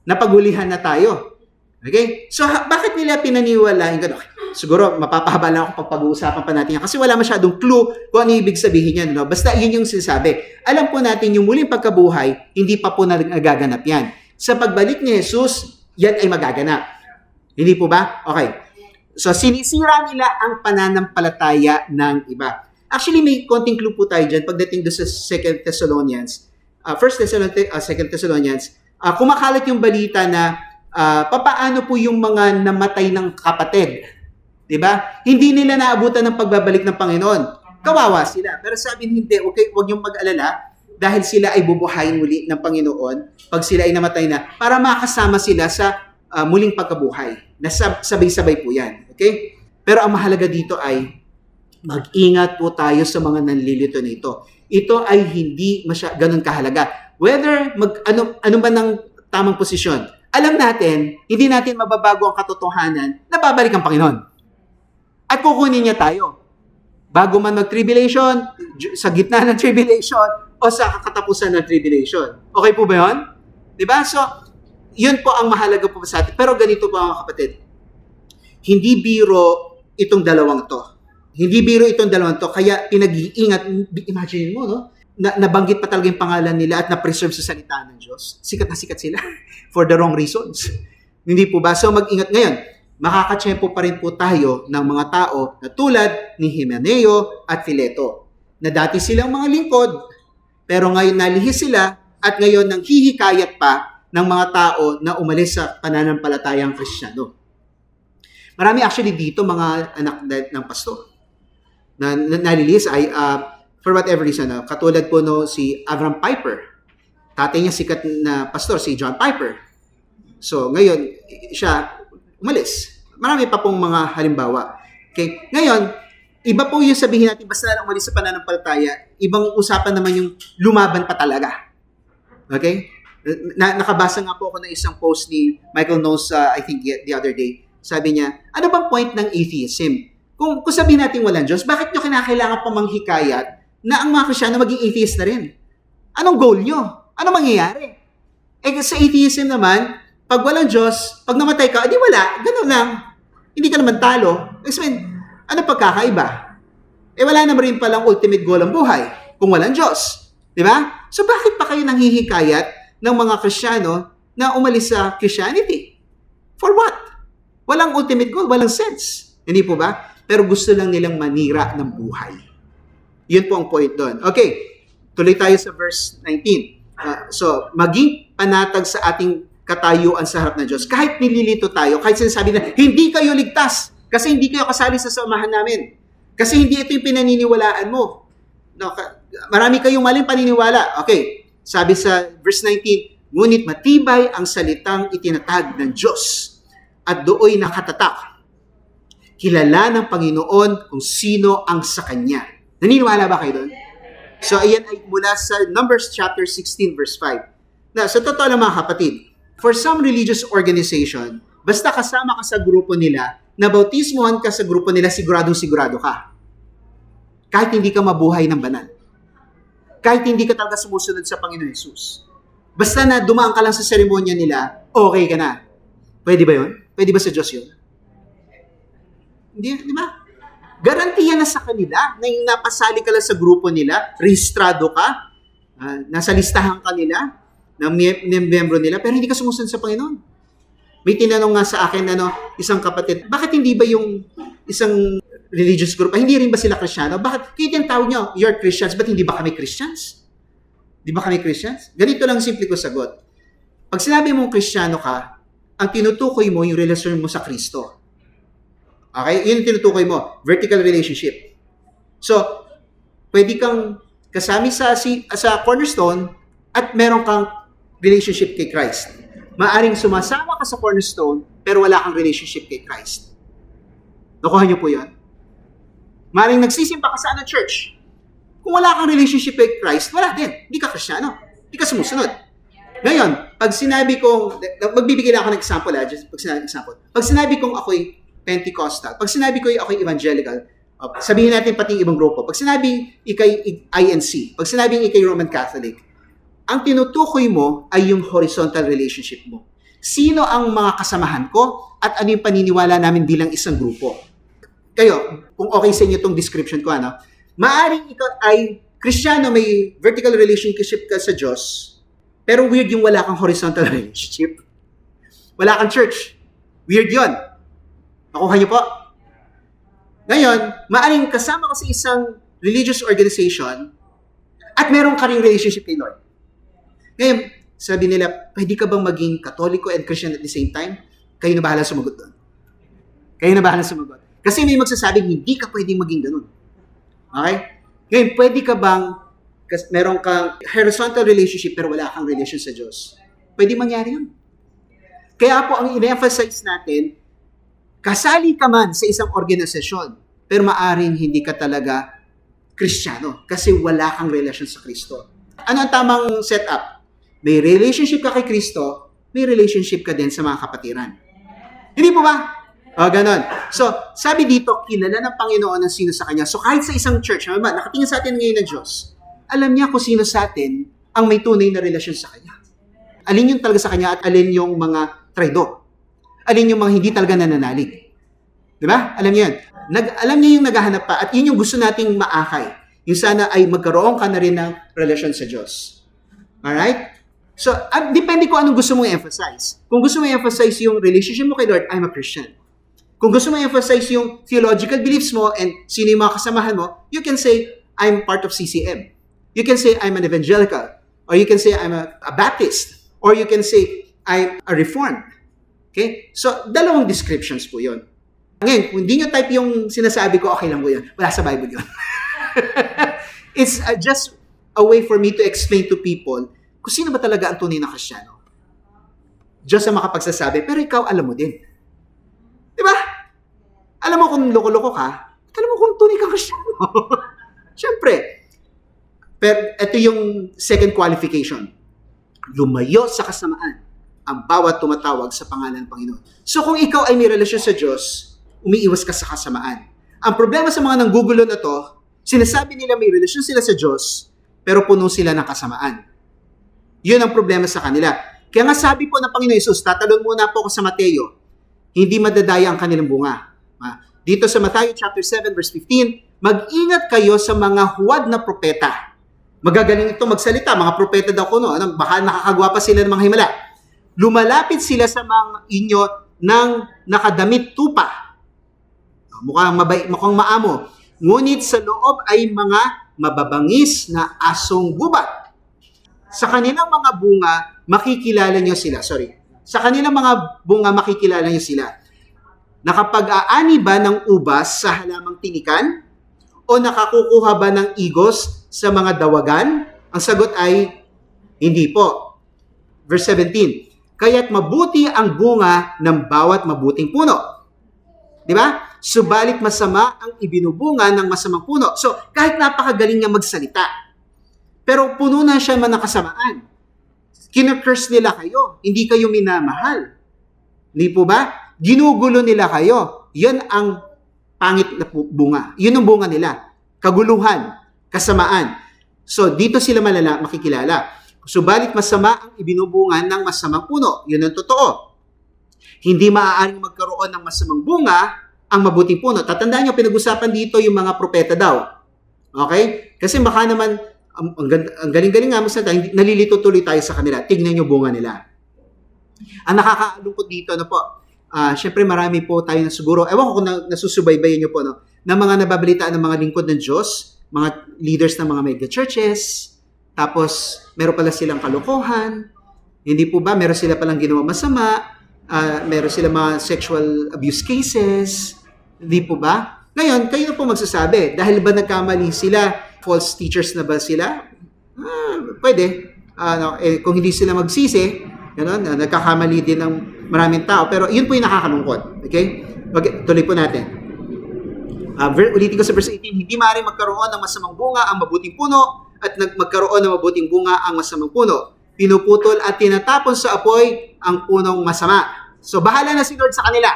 Napaghulihan na tayo. Okay? So bakit nila pinaniwalain gano'n? Siguro mapapahaba lang ako pag pag-uusapan pa natin yan kasi wala masyadong clue kung ano ibig sabihin yan. Basta yun yung sinasabi. Alam po natin yung muling pagkabuhay, hindi pa po nagaganap yan. Sa pagbalik ni Jesus, yan ay magaganap. Hindi po ba? Okay. So sinisira nila ang pananampalataya ng iba. Actually, may konting clue po tayo dyan pagdating doon sa 2 Thessalonians. 1 Thessalonians, 2 Thessalonians, kumakalat yung balita na papaano po yung mga namatay ng kapatid. Diba? Hindi nila naabutan ng pagbabalik ng Panginoon. Kawawa sila. Pero sabi hindi, okay, huwag niyong mag-alala dahil sila ay bubuhayin muli ng Panginoon pag sila ay namatay na para makasama sila sa muling pagkabuhay. Sabay-sabay po yan. Okay? Pero ang mahalaga dito ay mag-ingat po tayo sa mga nanlilito na ito. Ito ay hindi ganun kahalaga. Whether ano ba ng tamang posisyon. Alam natin, hindi natin mababago ang katotohanan na babalik ang Panginoon. At kukunin niya tayo. Bago man mag-tribulation, sa gitna ng tribulation, o sa katapusan ng tribulation. Okay po ba yun? Diba? So, yun po ang mahalaga po sa atin. Pero ganito po mga kapatid. Hindi biro itong dalawang to. Hindi biro itong dalawang to. Kaya pinag-iingat. Imagine mo, no? Nabanggit pa talaga yung pangalan nila at na-preserve sa salita ng Diyos. Sikat na sikat sila for the wrong reasons. Hindi po ba? So, mag-ingat ngayon. Makakatsyempo pa rin po tayo ng mga tao na tulad ni Himeneo at Fileto, na dati silang mga lingkod, pero ngayon nalihis sila at ngayon nang hihikayat pa ng mga tao na umalis sa pananampalatayang Kristiyano. Marami actually dito mga anak ng pastor na nalilis ay for whatever reason. Katulad po no, si Avram Piper. Tatay niya sikat na pastor, si John Piper. So ngayon, siya umalis. Marami pa pong mga halimbawa. Okay? Ngayon, iba po yung sabihin natin, basta na umalis sa pananampalataya, ibang usapan naman yung lumaban pa talaga. Okay? Nakabasa nga po ako ng isang post ni Michael Knowles, I think the other day. Sabi niya, ano bang point ng atheism? Kung sabihin natin walang Diyos, bakit nyo kinakailangan pa manghikayat na ang mga Kristyano maging atheist na rin? Anong goal nyo? Ano mangyayari? Sa atheism naman, pag walang Diyos, pag namatay ka, di wala. Ganun lang. Hindi ka naman talo. Ano pagkakaiba? Wala naman rin palang ultimate goal ang buhay kung walang Diyos. Di ba? So bakit pa kayo nanghihikayat ng mga Kristyano na umalis sa Christianity? For what? Walang ultimate goal, walang sense. Hindi po ba? Pero gusto lang nilang manira ng buhay. Yun po ang point doon. Okay, tuloy tayo sa verse 19. So, maging panatag sa ating katayuan sa harap ng Diyos. Kahit nililito tayo, kahit sinasabi na, hindi kayo ligtas kasi hindi kayo kasali sa samahan namin. Kasi hindi ito yung pinaniniwalaan mo. No, marami kayong maling paniniwala. Okay, sabi sa verse 19, ngunit matibay ang salitang itinatag ng Diyos at dooy nakatatak. Kilala ng Panginoon kung sino ang sa Kanya. Naniniwala ba kayo doon? So, ayan ay mula sa Numbers chapter 16 verse 5. Na, sa totoo lang mga kapatid, for some religious organization, basta kasama ka sa grupo nila, nabautismohan ka sa grupo nila, siguradong-sigurado ka. Kahit hindi ka mabuhay ng banal. Kahit hindi ka talaga sumusunod sa Panginoon Jesus. Basta na dumaan ka lang sa seremonya nila, okay ka na. Pwede ba yun? Pwede ba sa Diyos yun? Hindi, di ba? Garantiya na sa kanila na yung napasali ka lang sa grupo nila, rehistrado ka, nasa listahan ka nila, ng miyembro nila, pero hindi ka sumusunod sa Panginoon. May tinanong nga sa akin, isang kapatid, bakit hindi ba yung isang religious group, hindi rin ba sila Kristiyano? Bakit? Kaya yung tawag nyo, you're Christians, ba't hindi ba kami Christians? Di ba kami Christians? Ganito lang simple ko sagot. Pag sinabi mong Kristiyano ka, ang tinutukoy mo yung relasyon mo sa Kristo. Okay? Yun yung tinutukoy mo. Vertical relationship. So, pwede kang kasami sa cornerstone at meron kang relationship kay Christ. Maaring sumasama ka sa cornerstone pero wala kang relationship kay Christ. Nakuha niyo po yun? Maaring nagsisimba ka sa anong church. Kung wala kang relationship kay Christ, wala din. Hindi ka Kristiyano. Hindi ka sumusunod. Ngayon, pag sinabi kong, magbibigay lang ako ng example, Pag sinabi kong ako'y Pentecostal, pag sinabi ko ako'y evangelical, sabihin natin pati ibang grupo, pag sinabi ikay INC, pag sinabing ikay Roman Catholic, ang tinutukoy mo ay yung horizontal relationship mo. Sino ang mga kasamahan ko at ano yung paniniwala namin bilang isang grupo? Kayo, kung okay sa inyo itong description ko, maaring ikaw ay Kristiyano, may vertical relationship ka sa Diyos, pero weird yung wala kang horizontal relationship. Wala kang church. Weird yon. Nakuha niyo po? Ngayon, maaring kasama ka sa isang religious organization at meron ka ring relationship kay Lord. Ngayon, sabi nila, pwede ka bang maging Katoliko and Christian at the same time? Kayo na bahala sumagot doon. Kayo na bahala sumagot. Kasi may magsasabing hindi ka pwedeng maging ganun. Okay? Ngayon, pwede ka bang meron kang horizontal relationship pero wala kang relation sa Diyos? Pwede mangyari yun. Kaya po, ang in-emphasize natin, kasali ka man sa isang organisasyon, pero maaring hindi ka talaga Kristiyano kasi wala kang relasyon sa Kristo. Ano ang tamang setup? May relationship ka kay Kristo, may relationship ka din sa mga kapatiran. Hindi po ba? Ganon. So, sabi dito, kilala ng Panginoon ang sino sa Kanya. So, kahit sa isang church, nakatingin sa atin ngayon ng Diyos, alam niya kung sino sa atin ang may tunay na relasyon sa Kanya. Alin yung talaga sa Kanya at alin yung mga traidor. Alin yung mga hindi talaga nananalig. Di ba? Alam niyo yan. Alam niya yung naghahanap pa at yun yung gusto nating maakay. Yung sana ay magkaroon ka na rin ng relasyon sa Diyos. Alright? So, depende kung anong gusto mong emphasize. Kung gusto mong emphasize yung relationship mo kay Lord, I'm a Christian. Kung gusto mong emphasize yung theological beliefs mo and sino yung mga kasamahan mo, you can say, I'm part of CCM. You can say, I'm an evangelical. Or you can say, I'm a Baptist. Or you can say, I'm a Reformed. Okay? So, dalawang descriptions po yun. Ngayon, kung hindi nyo type yung sinasabi ko, okay lang po yan. Wala sa Bible yun. It's just a way for me to explain to people kung sino ba talaga ang tunay na Kristiyano. Diyos ang makapagsasabi, pero ikaw alam mo din. Di ba? Alam mo kung loko-loko ka, alam mo kung tunay kang Kristiyano. Siyempre. Pero ito yung second qualification. Lumayo sa kasamaan ang bawat tumatawag sa pangalan ng Panginoon. So kung ikaw ay may relasyon sa Diyos, umiiwas ka sa kasamaan. Ang problema sa mga nanggugulo na to, sinasabi nila may relasyon sila sa Diyos, pero puno sila ng kasamaan. Yun ang problema sa kanila. Kaya nga sabi po ng Panginoon Hesus, tatalon muna po ako sa Mateo, hindi madadaya ang kanilang bunga. Dito sa Matthew chapter 7 verse 15, mag-ingat kayo sa mga huwad na propeta. Magagaling ito magsalita, mga propeta daw kuno, baka nakakagawa pa sila ng mga himala. Lumalapit sila sa mga inyo ng nakadamit tupa. Mukhang maamo. Ngunit sa loob ay mga mababangis na asong gubat. Sa kanilang mga bunga, makikilala nyo sila. Sa kanilang mga bunga, makikilala nyo sila. Nakapag-aani ba ng ubas sa halamang tinikan? O nakakukuha ba ng igos sa mga dawagan? Ang sagot ay, hindi po. Verse 17, kaya't mabuti ang bunga ng bawat mabuting puno. Di ba? Subalit masama ang ibinubunga ng masamang puno. So, kahit napakagaling niya magsalita, pero puno na siya man ng kasamaan. Kina-curse nila kayo. Hindi kayo minamahal. Hindi po ba? Ginugulo nila kayo. Yan ang pangit na bunga. Yun ang bunga nila. Kaguluhan, kasamaan. So, dito sila makikilala. Subalit masama ang ibinubunga ng masamang puno. Yun ang totoo. Hindi maaaring magkaroon ng masamang bunga ang mabuting puno. Tatandaan nyo, pinag-usapan dito yung mga propeta daw. Okay? Kasi baka naman, ang galing-galing nga nalilito tuloy tayo sa kanila. Tignan nyo bunga nila. Ang nakakalungkot dito, syempre marami po tayo na siguro, ewan ko kung nasusubaybayan nyo po, na mga nababalitaan ng mga lingkod ng Diyos, mga leaders ng mga mega churches, tapos meron pala silang kalokohan, hindi po ba, meron sila palang ginawa masama, meron sila mga sexual abuse cases, hindi po ba? Ngayon, kayo na po magsasabi, dahil ba nagkamali sila, false teachers na ba sila? Pwede. Kung hindi sila magsisi, nagkakamali din ng maraming tao, pero yun po yung nakakalungkot. Okay? Tuloy po natin. Ulitin ko sa verse 18, hindi maaaring magkaroon ng masamang bunga ang mabuting puno at magkaroon ng mabuting bunga ang masamang puno. Pinuputol at tinatapon sa apoy ang punong masama. So, bahala na si Lord sa kanila.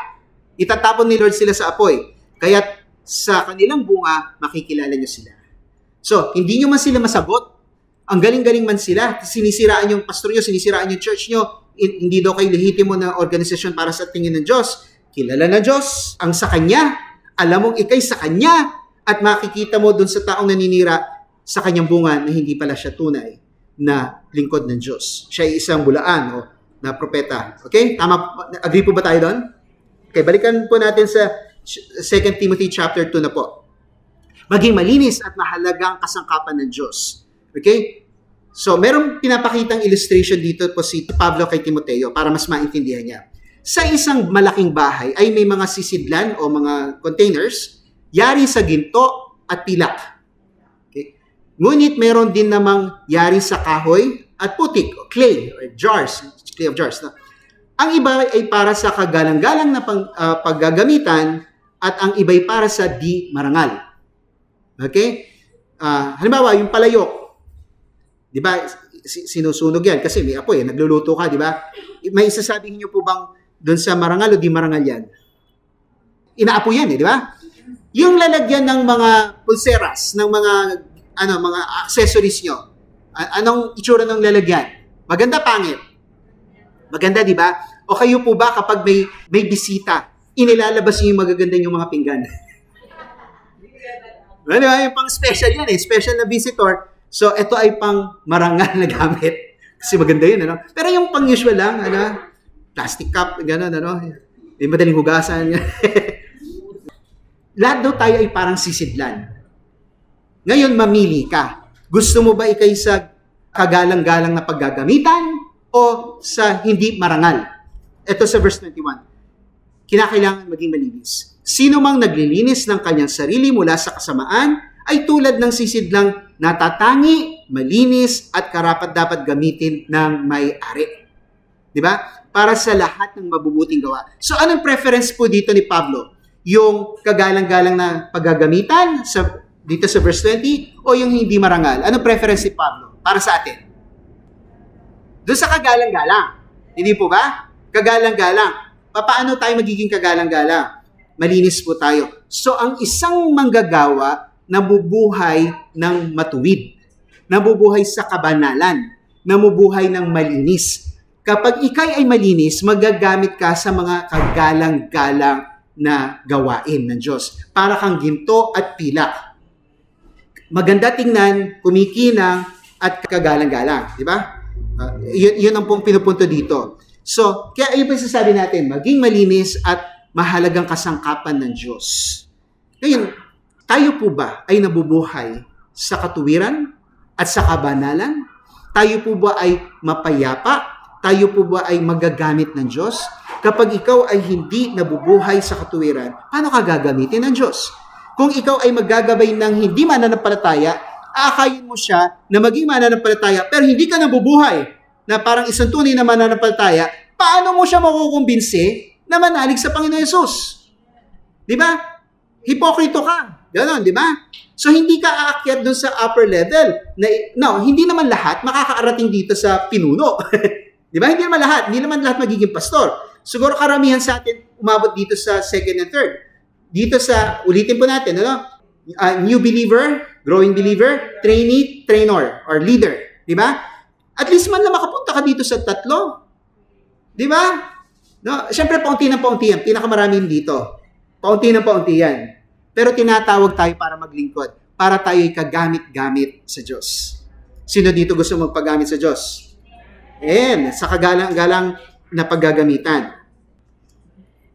Itatapon ni Lord sila sa apoy. Kaya't sa kanilang bunga, makikilala nyo sila. So, hindi nyo man sila masagot. Ang galing-galing man sila. Sinisiraan yung pastor nyo, sinisiraan yung church nyo. Hindi daw kayo lehitimo na organisasyon para sa tingin ng Diyos. Kilala na Diyos ang sa Kanya. Alam mong ikay sa Kanya. At makikita mo dun sa taong naninira sa kanyang bunga na hindi pala siya tunay na lingkod ng Diyos. Siya ay isang bulaan na propeta. Okay? Tama? Agree po ba tayo doon? Okay, balikan po natin sa 2 Timothy chapter 2 na po. Maging malinis at mahalagang kasangkapan ng Diyos. Okay? So, merong pinapakitang illustration dito po si Pablo kay Timoteo para mas maintindihan niya. Sa isang malaking bahay ay may mga sisidlan o mga containers yari sa ginto at pilak. Okay? Ngunit meron din namang yari sa kahoy at putik, o clay, or jars, clay of jars. No? Ang iba ay para sa kagalang-galang na paggagamitan at ang iba ay para sa di marangal. Okay? Halimbawa, yung palayok. Di ba? Sinusunog yan kasi may apoy. Nagluluto ka, di ba? May isasabihin nyo po bang doon sa marangal o di marangal yan? Inaapoy yan, di ba? Yung lalagyan ng mga pulseras, ng mga accessories nyo. Anong itsura ng lalagyan? Maganda, pangit? Maganda, di ba? O kayo po ba kapag may bisita, inilalabas niyo yung magaganda yung mga pinggan? Di ba? Yung pang special yan eh. Special na visitor. So, ito ay pang marangal na gamit. Kasi maganda yun, ano? Pero yung pang usual lang, plastic cup, gano'n, may madaling hugasan. Lahat daw tayo ay parang sisidlan. Ngayon, mamili ka. Gusto mo ba ikay sa kagalang-galang na paggagamitan o sa hindi marangal? Ito sa verse 21. kinakailangan maging malinis. Sino mang naglilinis ng kanyang sarili mula sa kasamaan ay tulad ng sisidlang natatangi, malinis at karapat-dapat gamitin ng may-ari. Di ba? Para sa lahat ng mabubuting gawa. So anong preference po dito ni Pablo? Yung kagalang-galang na paggagamitan dito sa verse 20 o yung hindi marangal? Anong preference ni Pablo para sa atin? Doon sa kagalang-galang. Hindi po ba? Kagalang-galang. Paano tayo magiging kagalang-galang? Malinis po tayo. So, ang isang manggagawa nabubuhay ng matuwid, nabubuhay sa kabanalan, nabubuhay ng malinis. Kapag ikay ay malinis, magagamit ka sa mga kagalang-galang na gawain ng Diyos. Para kang ginto at pilak. Maganda tingnan, kumikinang, at kagalang-galang. Di ba? Yun ang pong pinupunto dito. So, kaya ayun pa sasabi natin, maging malinis at mahalagang kasangkapan ng Diyos. Ngayon, tayo po ba ay nabubuhay sa katuwiran at sa kabanalan? Tayo po ba ay mapayapa? Tayo po ba ay magagamit ng Diyos? Kapag ikaw ay hindi nabubuhay sa katuwiran, paano ka gagamitin ng Diyos? Kung ikaw ay maggagabay ng hindi mananampalataya, aakayin mo siya na maging mananampalataya pero hindi ka nabubuhay na parang isang tunay na mananampalataya, paano mo siya makukumbinsi na manalig sa Panginoon Yesus? Di ba? Hipokrito ka. Ganon, di ba? So, hindi ka aakyat doon sa upper level. Hindi naman lahat makakaarating dito sa pinuno. Di ba? Hindi naman lahat magiging pastor. Siguro karamihan sa atin umabot dito sa second and third. Dito sa, ulitin po natin, new believer, growing believer, trainee, trainer, or leader. Di ba? At least man lang makapunta ka dito sa tatlo. Di ba? No, siyempre paunti ng paunti yan. Pinakamarami dito. Paunti ng paunti yan. Pero tinatawag tayo para maglingkod. Para tayo'y kagamit-gamit sa Diyos. Sino dito gusto magpagamit sa Diyos? Sa kagalang-galang na paggagamitan.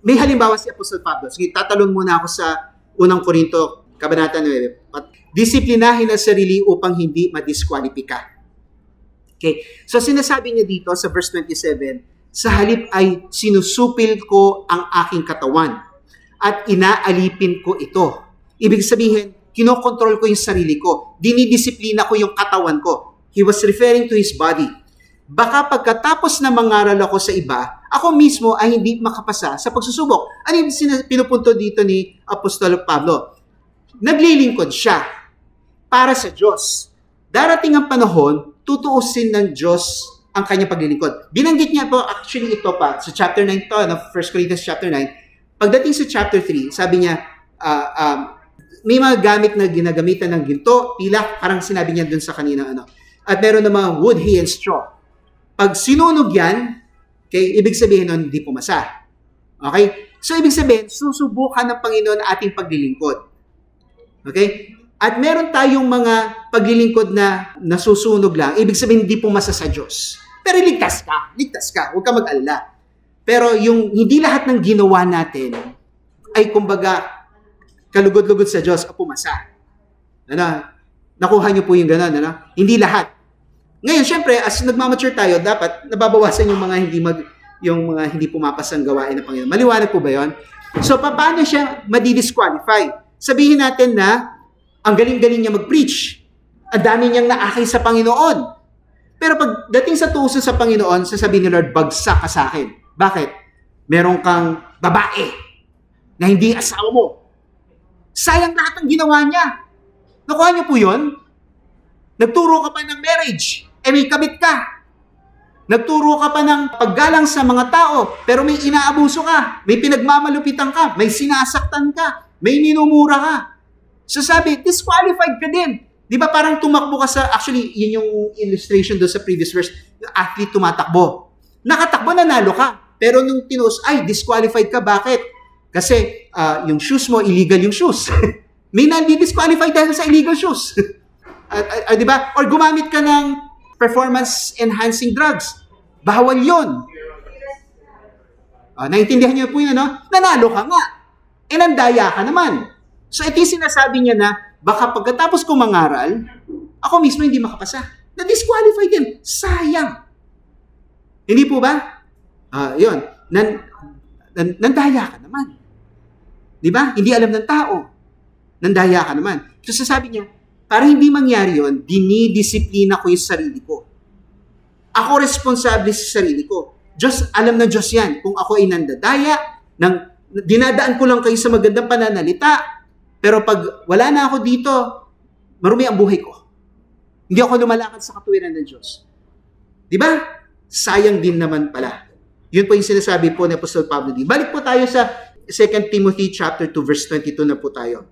May halimbawa si Apostol Pablo. Sige, tatalon muna ako sa unang Korinto, Kabanata 9. Disiplinahin ang sarili upang hindi madiskwalipika. Okay. So sinasabi niya dito sa verse 27, sa halip ay sinusupil ko ang aking katawan at inaalipin ko ito. Ibig sabihin, kinokontrol ko yung sarili ko. Dinidisiplina ko yung katawan ko. He was referring to his body. Baka pagkatapos na mangaral ako sa iba, ako mismo ay hindi makapasa sa pagsusubok. Ano yung pinupunto dito ni Apostol Pablo? Naglilingkod siya para sa Diyos. Darating ang panahon, tutuusin ng Diyos ang kanyang paglilingkod. Binanggit niya po actually ito pa sa chapter 9 to, 1 Corinthians chapter 9. Pagdating sa chapter 3, sabi niya, may mga gamit na ginagamitan ng ginto, pilak, parang sinabi niya dun sa kanina. At meron ng mga wood, hay, and straw. Pag sinunog yan, okay, ibig sabihin nun, hindi pumasa. Okay? So, ibig sabihin, susubukan ng Panginoon ating paglilingkod. Okay? At meron tayong mga paglilingkod na nasusunog lang, ibig sabihin hindi pumasa sa Diyos. Pero ligtas ka, huwag ka mag-alala. Pero yung hindi lahat ng ginawa natin ay kumbaga kalugod-lugod sa Diyos o pumasa. Nakuha niyo po yung gano'n, Hindi lahat. Ngayon, syempre, as nagmamature tayo, dapat nababawasan yung mga hindi pumapasang gawain ng Panginoon. Maliwanag po ba yun? So, paano siya madidisqualify? Sabihin natin na ang galing-galing niya mag-preach. Ang dami niyang naakay sa Panginoon. Pero pagdating sa tuso sa Panginoon, sasabihin ni Lord, bagsak ka sa akin. Bakit? Meron kang babae na hindi asawa mo. Sayang lahat ng ginawa niya. Nakuha niyo po yun? Nagturo ka pa ng marriage, may kabit ka. Nagturo ka pa ng paggalang sa mga tao, pero may inaabuso ka, may pinagmamalupitan ka, may sinasaktan ka, may minumura ka. So sabi, disqualified ka din. Di ba parang tumakbo ka sa, actually, yun yung illustration doon sa previous verse, yung athlete tumatakbo. Nakatakbo, nanalo ka. Pero nung tinus, ay, disqualified ka. Bakit? Kasi yung shoes mo, illegal yung shoes. May nandi-disqualified dahil sa illegal shoes. Di ba? Or gumamit ka ng performance-enhancing drugs. Bawal yun. Naintindihan niyo po yun, no? Nanalo ka nga. Nandaya ka naman. So, ito yung sinasabi niya na, baka pagkatapos ko mangaral, ako mismo hindi makapasa. Na-disqualify din. Sayang. Hindi po ba? Yun. nandaya ka naman. Di ba? Hindi alam ng tao. Nandaya ka naman. So sasabi niya, para hindi mangyari yun, dinidisiplina ko yung sarili ko. Ako responsable sa sarili ko. Alam ng Diyos yan. Kung ako ay nandadaya, dinadaan ko lang kayo sa magandang pananalita, pero pag wala na ako dito, marumi ang buhay ko. Hindi ako lumalakad sa katuwiran ng Diyos. Di ba? Sayang din naman pala. Yun po yung sinasabi po ni Apostol Pablo. Balik po tayo sa 2 Timothy chapter 2 verse 22 na po tayo.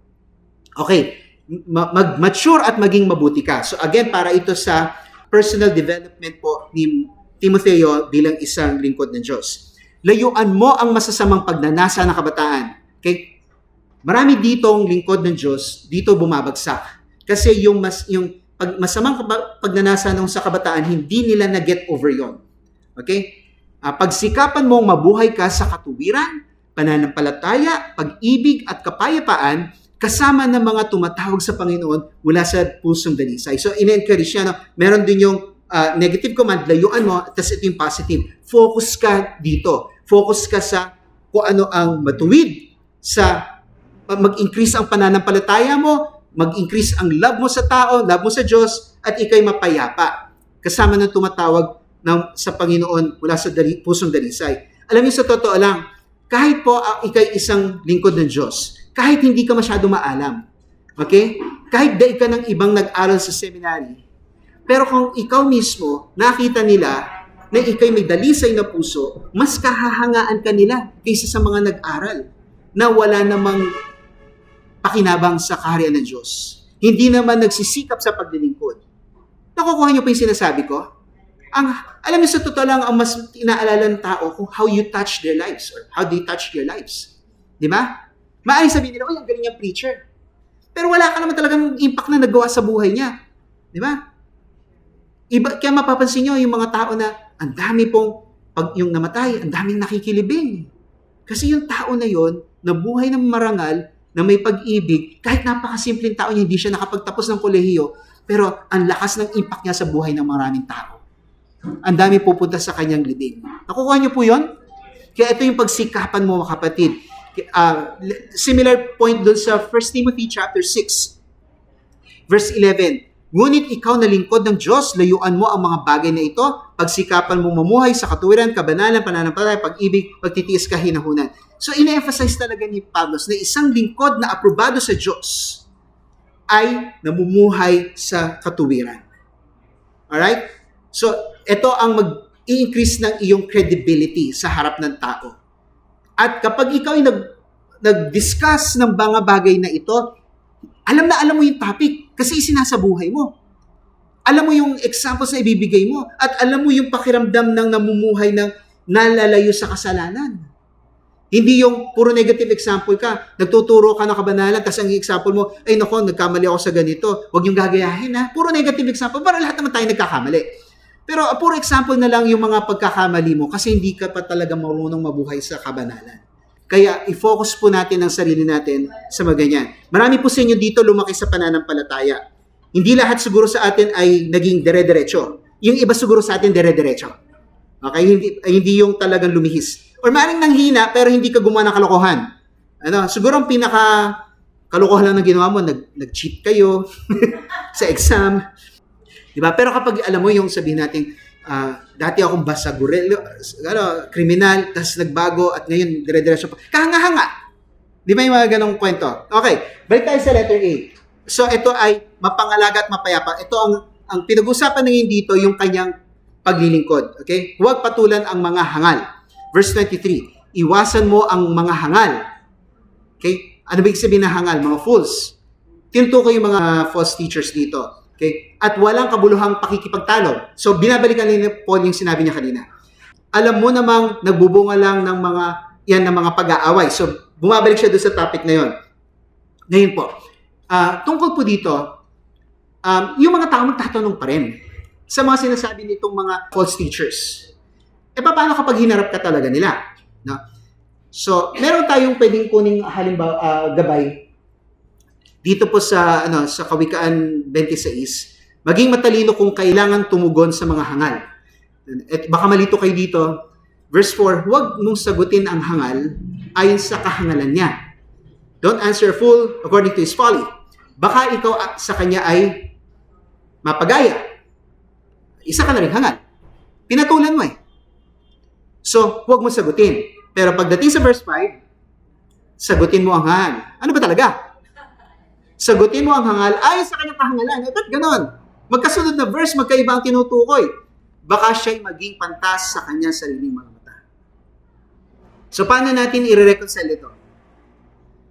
Okay, mag-mature at maging mabuti ka. So again, para ito sa personal development po ni Timotheo bilang isang lingkod ng Diyos. Layuan mo ang masasamang pagnanasa ng kabataan. Okay? Marami ditong lingkod ng Diyos, dito bumabagsak. Kasi yung masamang pagnanasa nung sa kabataan, hindi nila na-get over yon. Okay? Pagsikapan mong mabuhay ka sa katuwiran, pananampalataya, pag-ibig at kapayapaan, kasama ng mga tumatawag sa Panginoon mula sa pusong dalisay. So, in-encourage siya, no? Meron din yung negative command, layuan mo, tapos ito yung positive. Focus ka dito. Focus ka sa kung ano ang matuwid, sa mag-increase ang pananampalataya mo, mag-increase ang love mo sa tao, love mo sa Diyos, at ikay mapayapa. Kasama ng tumatawag sa Panginoon mula sa pusong dalisay. Alam niyo, sa totoo lang, kahit po ikay isang lingkod ng Diyos, kahit hindi ka masyado maalam, okay? Kahit daig ka ng ibang nag-aral sa seminary, pero kung ikaw mismo, nakita nila na ikay may dalisay na puso, mas kahahangaan ka nila kaysa sa mga nag-aral na wala namang pakinabang sa kaharian ng Diyos. Hindi naman nagsisikap sa paglilingkod. Nakukuha niyo pa yung sinasabi ko? Alam niyo, sa totoo lang, ang mas inaalala ng tao kung how you touch their lives or how they touch their lives. Di ba? Maaaring sabihin nila, ang galing niyang preacher. Pero wala ka naman talagang impact na nagawa sa buhay niya. Di ba? Kaya mapapansin niyo yung mga tao na ang dami pong, pag yung namatay, ang daming nakikilibing. Kasi yung tao na yon, na buhay ng marangal, na may pag-ibig, kahit napakasimpleng tao niya, hindi siya nakapagtapos ng kolehiyo, pero ang lakas ng impact niya sa buhay ng maraming tao. Ang dami pupunta sa kanyang libing. Nakukuha niyo po yon? Kaya ito yung pagsikapan mo, kapatid. Similar point doon sa 1 Timothy chapter 6, verse 11. Ngunit ikaw na lingkod ng Diyos, layuan mo ang mga bagay na ito, pagsikapan mong mamuhay sa katuwiran, kabanalan, pananampalataya, pag-ibig, pagtitiis, kahinahunan. So, ina-emphasize talaga ni Pablo na isang lingkod na aprobado sa Diyos ay namumuhay sa katuwiran. Alright? So, ito ang mag-i-increase ng iyong credibility sa harap ng tao. At kapag ikaw ay nag-discuss ng mga bagay na ito, alam mo yung topic kasi isinasabuhay mo. Alam mo yung examples na ibibigay mo at alam mo yung pakiramdam ng namumuhay ng nalalayo sa kasalanan. Hindi yung puro negative example ka, nagtuturo ka ng kabanalan, tapos ang example mo, ay nako, nagkamali ako sa ganito, huwag yung gagayahin ha. Puro negative example, para lahat naman tayo nagkakamali. Pero puro example na lang yung mga pagkakamali mo kasi hindi ka pa talaga marunong mabuhay sa kabanalan. Kaya i-focus po natin ang sarili natin sa mga ganyan. Marami po sa inyo dito lumaki sa pananampalataya. Hindi lahat siguro sa atin ay naging dire-diretso. Yung iba siguro sa atin dire-diretso. Okay? Hindi yung talagang lumihis. Or maaaring nanghina pero hindi ka gumawa ng kalokohan. Siguro ang pinaka-kalokohan lang na ginawa mo, nag-cheat kayo sa exam. Diba? Pero kapag alam mo yung sabihin natin, dati akong basagurelo, kriminal, tapos nagbago at ngayon dire-diretso pa. Kahanga-hanga. Di ba yung mga ganong kwento? Okay, balik tayo sa letter A. So ito ay mapangalaga at mapayapa. Ito ang pinag-usapan ngayon dito, yung kanyang paglilingkod. Okay? Huwag patulan ang mga hangal. Verse 23, iwasan mo ang mga hangal. Okay? Ano ba ibig sabihin ng hangal? Mga fools. Tinutukoy yung mga false teachers dito. Okay? At walang kabuluhang pakikipagtalo. So, binabalikan ni Paul yung sinabi niya kanina. Alam mo namang nagbubunga lang ng mga pag-aaway. So, bumabalik siya doon sa topic na yon. Ngayon po, tungkol po dito, yung mga tao magtatanong pa rin sa mga sinasabi nitong mga false teachers. Paano kapag hinarap ka talaga nila? No? So, meron tayong pwedeng kuning halimbawa, gabay dito po sa Kawikaan 26, maging matalino kung kailangan tumugon sa mga hangal. At baka malito kayo dito, Verse 4, huwag mong sagutin ang hangal ayon sa kahangalan niya. Don't answer a fool according to his folly. Baka ikaw sa kanya ay mapagaya. Isa ka na rin hangal. Pinatulan mo eh. So, huwag mo sagutin. Pero pagdating sa verse 5, sagutin mo ang hangal. Ano ba talaga? Sagutin mo ang hangal ayon sa kanyang kahangalan. Ba't ganon? Magkasunod na verse, magkaiba ang tinutukoy. Baka siya'y maging pantas sa kanyang sariling mga mata. So, paano natin i-reconcile ito?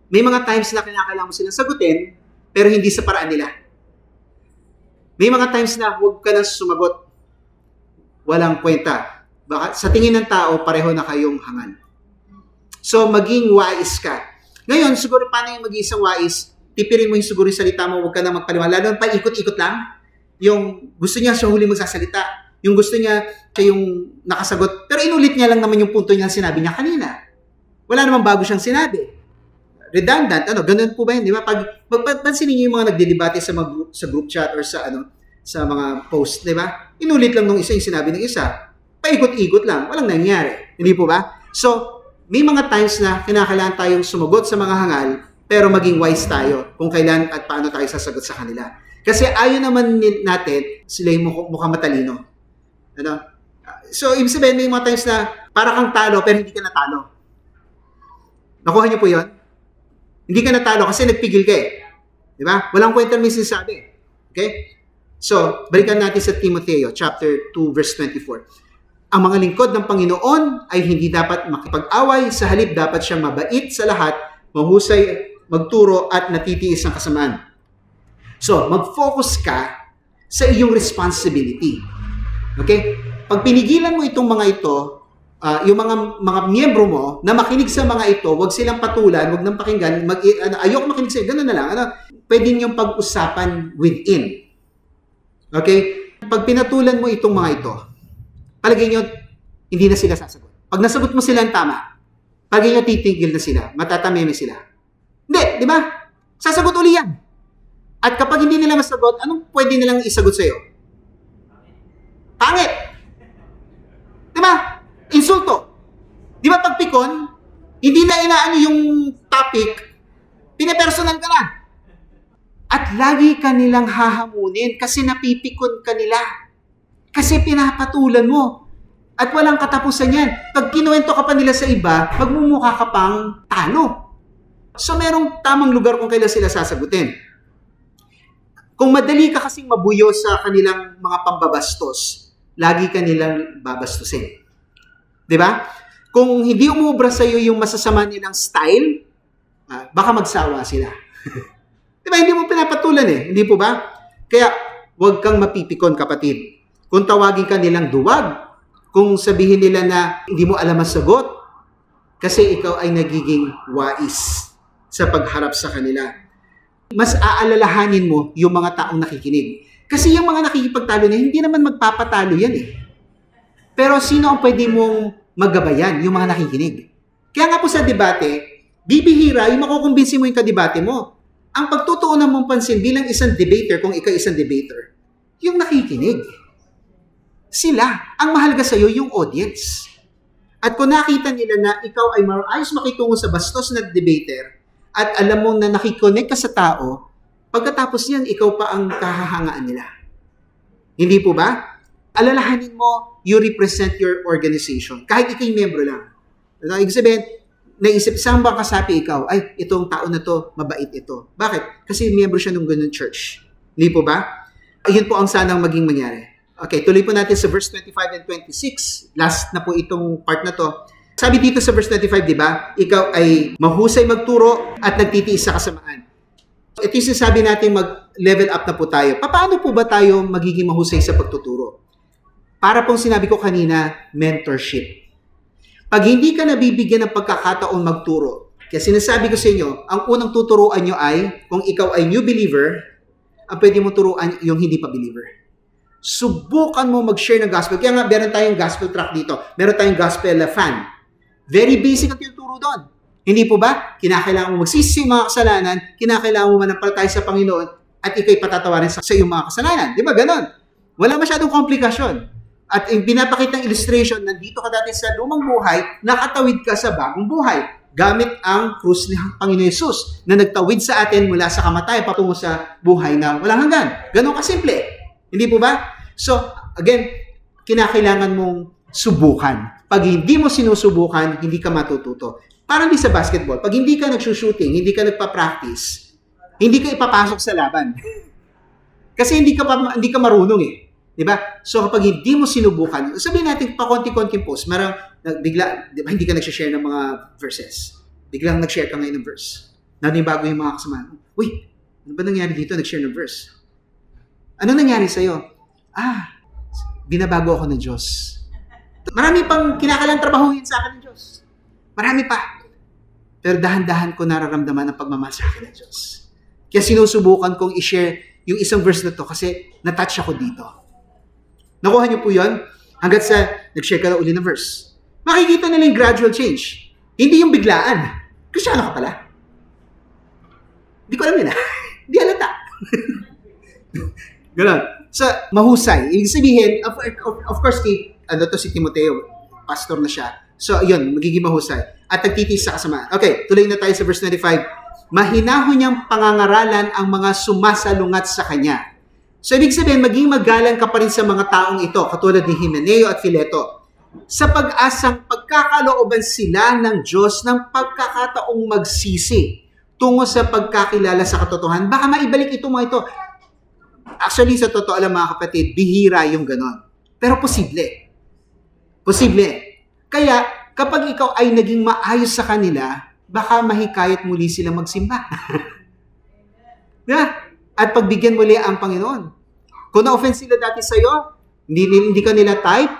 May mga times na kinakailangan mo silang sagutin, pero hindi sa paraan nila. May mga times na huwag ka nang sumagot. Walang kwenta. Baka, sa tingin ng tao, pareho na kayong hangal. So, maging wais ka. Ngayon, siguro paano yung mag-iisang wais? Tipirin mo yung siguro yung salita mo, huwag ka na magpaliwanag. Lalo pa ikot-ikot lang. Yung gusto niya siya huli magsasalita. Yung gusto niya siya yung nakasagot. Pero inulit niya lang naman yung punto niya sinabi niya kanina. Wala namang bago siyang sinabi. Redundant, ganun po ba yun, di ba? Pag pansinin niyo yung mga nagdidebate sa group chat or sa mga post, di ba? Inulit lang nung isa yung sinabi ng isa. Paikot-ikot lang, walang nangyari. Hindi po ba? So, may mga times na kinakailangan tayong sumagot sa mga hangal, pero maging wise tayo kung kailan at paano tayo sasagot sa kanila. Kasi ayaw naman natin, sila yung mukhang matalino. So, ibig sabihin, may mga times na para kang talo, pero hindi ka natalo. Nakuha niyo po yun? Hindi ka natalo kasi nagpigil ka eh. Di ba? Walang kwenta may sinasabi. Okay? So, balikan natin sa Timoteo, chapter 2, verse 24. Ang mga lingkod ng Panginoon ay hindi dapat makipag-away, sa halip dapat siyang mabait sa lahat, mahusay, magturo, at natitiis ng kasamaan. So, mag-focus ka sa iyong responsibility. Okay? Pag pinigilan mo itong mga ito, yung mga miyembro mo na makinig sa mga ito, wag silang patulan, wag nang pakinggan, ayoko makinig sa'yo, gano'n na lang. Pwede niyong pag-usapan within. Okay? Pag pinatulan mo itong mga ito, palagay niyo, hindi na sila sasagot. Pag nasagot mo sila ang tama, palagay niyo titigil na sila, matatameme sila. Hindi, di ba? Sasagot uli yan. At kapag hindi nila masagot, anong pwede nilang isagot sa'yo? Pangit! Di ba? Insulto. Di ba pag pikon, hindi na inaano yung topic, pinapersonal ka na. At lagi ka nilang hahamunin kasi napipikon ka nila. Kasi pinapatulan mo. At walang katapusan yan. Pag kinuwento ka pa nila sa iba, magmumukha ka pang talo. So merong tamang lugar kung kailan sila sasagutin. Kung madali ka kasing mabuyo sa kanilang mga pambabastos, lagi ka nilang babastusin. Diba? Kung hindi umubra sa iyo yung masasama nilang style, baka magsawa sila. Diba? Hindi mo pinapatulan eh. Hindi po ba? Kaya, huwag kang mapipikon, kapatid. Kung tawagin ka nilang duwag, kung sabihin nila na hindi mo alam ang sagot, kasi ikaw ay nagiging wais sa pagharap sa kanila. Mas aalalahanin mo yung mga taong nakikinig. Kasi yung mga nakikipagtalo na, hindi naman magpapatalo yan eh. Pero sino ang pwede mong magabayan? Yung mga nakikinig. Kaya nga po sa debate, bibihira, yung makukumbinsi mo yung kadebate mo. Ang pagtutuunan mong pansin bilang isang debater, kung ikaw isang debater, yung nakikinig. Sila, ang mahalaga sa'yo yung audience. At kung nakita nila na ikaw ay ayos makitungo sa bastos na debater, at alam mo na nakikonnect ka sa tao, pagkatapos niyan, ikaw pa ang kahahangaan nila. Hindi po ba? Alalahanin mo, you represent your organization. Kahit ikaw'y membro lang. Ibig sabihin, naisip, saan ba kasapi ikaw? Ay, itong tao na to, mabait ito. Bakit? Kasi membro siya ng ganun church. Hindi po ba? Ayun po ang sanang maging mangyari. Okay, tuloy po natin sa verse 25 and 26. Last na po itong part na to. Sabi dito sa verse 25, di ba? Ikaw ay mahusay magturo at nagtitiis sa kasamaan. Ito yung sinasabi natin mag-level up na po tayo. Paano po ba tayo magiging mahusay sa pagtuturo? Para pong sinabi ko kanina, mentorship. Pag hindi ka nabibigyan ng pagkakataon magturo, kaya sinasabi ko sa inyo, ang unang tuturuan nyo ay, kung ikaw ay new believer, ang pwede mo turuan yung hindi pa believer. Subukan mo mag-share ng gospel. Kaya nga, meron tayong gospel track dito. Meron tayong gospel fan. Very basic ang tinuturo doon. Hindi po ba? Kinakailangan mo magsisi mga kasalanan, kinakailangan mo manampalataya sa Panginoon, at ikaw'y patatawarin sa iyong mga kasalanan. Di ba? Ganon. Wala masyadong komplikasyon. At yung pinapakitang illustration, nandito ka dati sa lumang buhay, nakatawid ka sa bagong buhay. Gamit ang krus ni Panginoon Yesus na nagtawid sa atin mula sa kamatayan patungo sa buhay na walang hanggan. Ganon kasimple. Hindi po ba? So, again, kinakailangan mong subukan. Pag hindi mo sinusubukan, hindi ka matututo. Parang di sa basketball. Pag hindi ka nagsushooting, hindi ka nagpa-practice, hindi ka ipapasok sa laban. Kasi hindi ka marunong eh. Diba? So kapag hindi mo sinubukan, sabihin natin pa konti-konting post, marang bigla, diba, hindi ka nag-share ng mga verses. Biglang nag-share ka ngayon ng verse. Nanibago yung mga kasama. Uy, ano ba nangyari dito? Nag-share ng verse. Ano nangyari sa'yo? Binabago ako ng Diyos. Marami pang kinakalang trabahuhin sa akin ng Diyos. Marami pa. Pero dahan-dahan ko nararamdaman ang pagmamahal sa akin ng Diyos. Kaya sinusubukan kong i-share yung isang verse na to kasi na-touch ako dito. Nakuha niyo po yun? Hanggat sa nag-share ka na uli ng verse. Makikita nila yung gradual change. Hindi yung biglaan. Kristyano ka pala. Hindi ko alam yun Hindi halata. Ganon. So, mahusay. Ibig sabihin, of course, si Timoteo, pastor na siya. So, yun, magiging mahusay. At nagtitiis sa kasamaan. Okay, tuloy na tayo sa verse 95. Mahinahon niyang pangangaralan ang mga sumasalungat sa kanya. So, ibig sabihin, maging magalang ka pa rin sa mga taong ito, katulad ni Himeneo at Fileto, sa pag-asang pagkakalooban sila ng Diyos ng pagkakataong magsisi tungo sa pagkakilala sa katotohanan. Baka maibalik ito mga ito. Actually, sa totoo lang mga kapatid, bihira yung ganon. Pero posible. Posible. Kaya, kapag ikaw ay naging maayos sa kanila, baka mahikayat muli sila magsimba. Yeah. At pagbigyan muli ang Panginoon. Kung na-offense sila dati sa'yo, hindi ka nila type,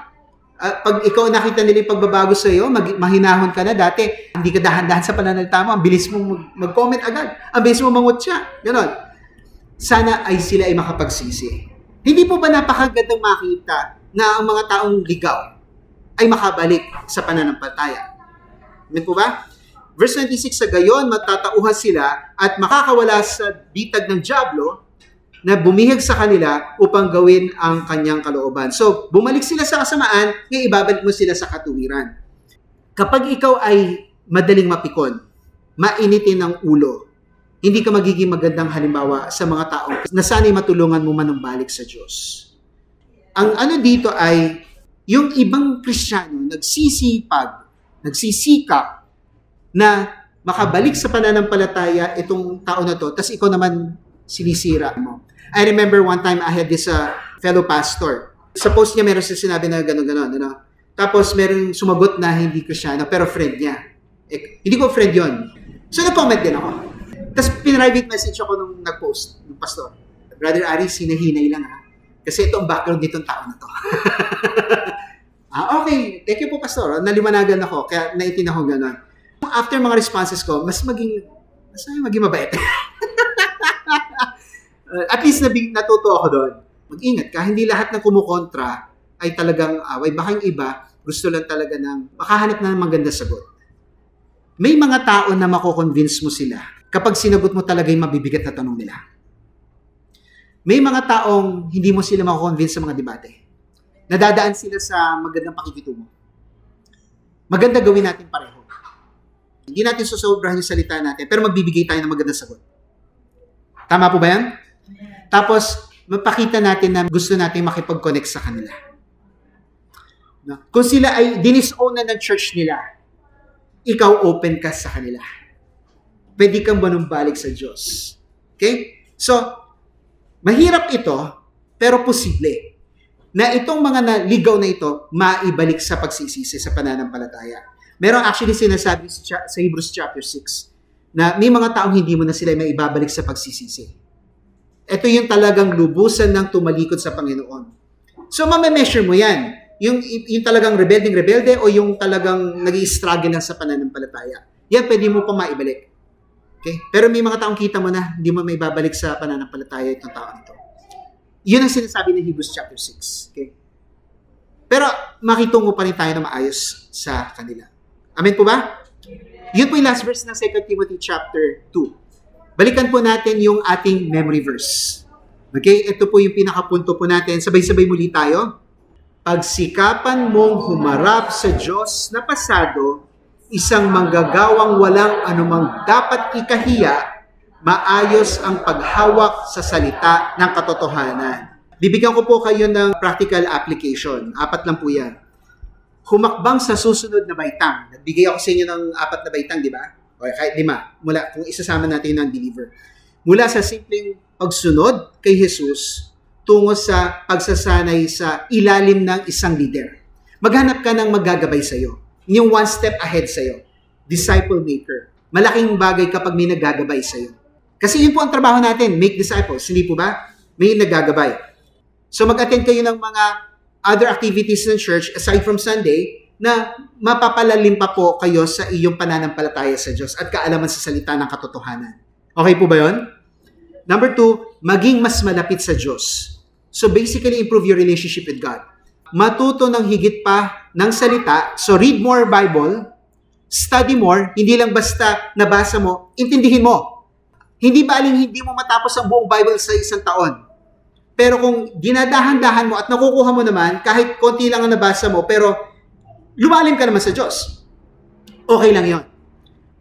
pag ikaw nakita nila yung pagbabago sa'yo, mahinahon ka na dati, hindi ka dahan-dahan sa pananalita mo, ang bilis mong mag-comment agad, ang bilis mong mangutya, gano'n. Sana ay sila ay makapagsisi. Hindi po ba napakagandang makita na ang mga taong ligaw ay makabalik sa pananampalataya? Amen po ba? Verse 26, sa gayon, matatauhan sila at makakawala sa bitag ng dyablo na bumihag sa kanila upang gawin ang kanyang kalooban. So, bumalik sila sa kasamaan, ngayon ibabalik mo sila sa katuwiran. Kapag ikaw ay madaling mapikon, mainitin ang ulo, hindi ka magiging magandang halimbawa sa mga taong na sana'y matulungan mo manumbalik sa Diyos. Ang ano dito ay, yung ibang Kristiyano nagsisikap na makabalik sa pananampalataya itong tao na to, tas ikaw naman sinisira mo. I remember one time I had this fellow pastor. Sa post niya meron siya sinabi na gano'n. Ano? Tapos meron sumagot na hindi Kristiyano, pero friend niya. Hindi ko friend yon. So nag-comment din ako. Tapos pinrivate message ako nung nag-post, ng pastor. Brother Ari, sinahinay lang kasi ito ang background nitong tao na to. Okay. Thank you po, pastor. Naliwanagan ako, kaya naitin ako gano'n. After mga responses ko, mas maging mabait. At least natuto ako doon. Mag-ingat ka, hindi lahat ng kumukontra ay talagang away. Baka yung iba, gusto lang talaga ng makahanap na ng maganda sagot. May mga tao na mako-convince mo sila kapag sinagot mo talaga yung mabibigat na tanong nila. May mga taong hindi mo sila mako-convince sa mga debate. Nadadaan sila sa magandang pakikitungo. Maganda gawin natin pareho. Hindi natin susobrahan yung salita natin, pero magbibigay tayo ng magandang sagot. Tama po ba yan? Tapos, mapakita natin na gusto natin makipag-connect sa kanila. No? Kung sila ay dinisown na ng church nila, ikaw open ka sa kanila. Pwede kang manumbalik sa Diyos. Okay? So, mahirap ito, pero posible na itong mga naligaw na ito, maibalik sa pagsisisi sa pananampalataya. Meron actually sinasabi sa Hebrews chapter 6 na may mga taong hindi mo na sila maibabalik sa pagsisisi. Ito yung talagang lubusan ng tumalikod sa Panginoon. So, mame-measure mo yan. Yung talagang rebelde o yung talagang nag-i-struggle na sa pananampalataya. Yan, pwede mo pa maibalik. Okay? Pero may mga taong kita mo na hindi mo maibabalik sa pananampalataya itong tao nito. Yun ang sinasabi ng Hebrews chapter 6. Okay? Pero makitungo pa rin tayo na maayos sa kanila. Amen po ba? Yun po yung last verse ng 2 Timothy chapter 2. Balikan po natin yung ating memory verse. Okay? Ito po yung pinakapunto po natin. Sabay-sabay muli tayo. pagsikapan mong humarap sa Diyos na pasado, isang manggagawang walang anumang dapat ikahiya, maayos ang paghawak sa salita ng katotohanan. Bibigyan ko po kayo ng practical application. 4 lang po yan. Humakbang sa susunod na baitang. Nagbigay ako sa inyo ng 4 na baitang, di ba? O kahit 5. Mula, kung isasama natin ng believer. Mula sa simpleng pagsunod kay Jesus, tungo sa pagsasanay sa ilalim ng isang leader. Maghanap ka ng maggagabay sa'yo. Yung one step ahead sa'yo. Disciple maker. Malaking bagay kapag may naggagabay sa'yo. Kasi yun po ang trabaho natin, make disciples. Hindi po ba? May naggagabay. So mag-attend kayo ng mga other activities ng church aside from Sunday na mapapalalim pa po kayo sa iyong pananampalataya sa Diyos at kaalaman sa salita ng katotohanan. Okay po ba yun? Number 2, maging mas malapit sa Diyos. So basically, improve your relationship with God. Matuto ng higit pa ng salita. So read more Bible, study more, hindi lang basta nabasa mo, intindihin mo. Hindi baling hindi mo matapos ang buong Bible sa isang taon. Pero kung dinadahan-dahan mo at nakukuha mo naman, kahit konti lang ang nabasa mo, pero lumalim ka naman sa Diyos. Okay lang yon.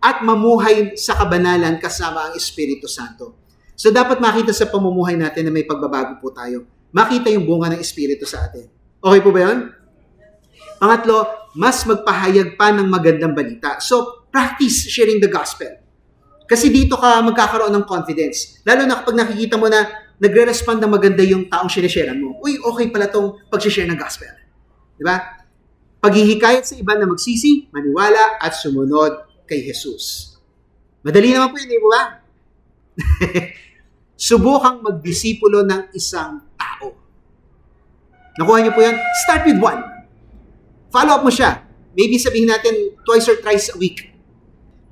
At mamuhay sa kabanalan kasama ang Espiritu Santo. So dapat makita sa pamumuhay natin na may pagbabago po tayo. Makita yung bunga ng Espiritu sa atin. Okay po ba yun? Pangatlo, mas magpahayag pa ng magandang balita. So, practice sharing the gospel. Kasi dito ka magkakaroon ng confidence. Lalo na kapag nakikita mo na nagre-respond ng maganda yung taong sinesharean mo. Uy, okay pala itong pag-share ng gospel. Di ba? Paghihikayat sa iba na magsisi, maniwala, at sumunod kay Jesus. Madali naman po yun, di ba? Subukang magdisipulo ng isang tao. Nakuha niyo po yan? Start with 1. Follow up mo siya. Maybe sabihin natin twice or thrice a week.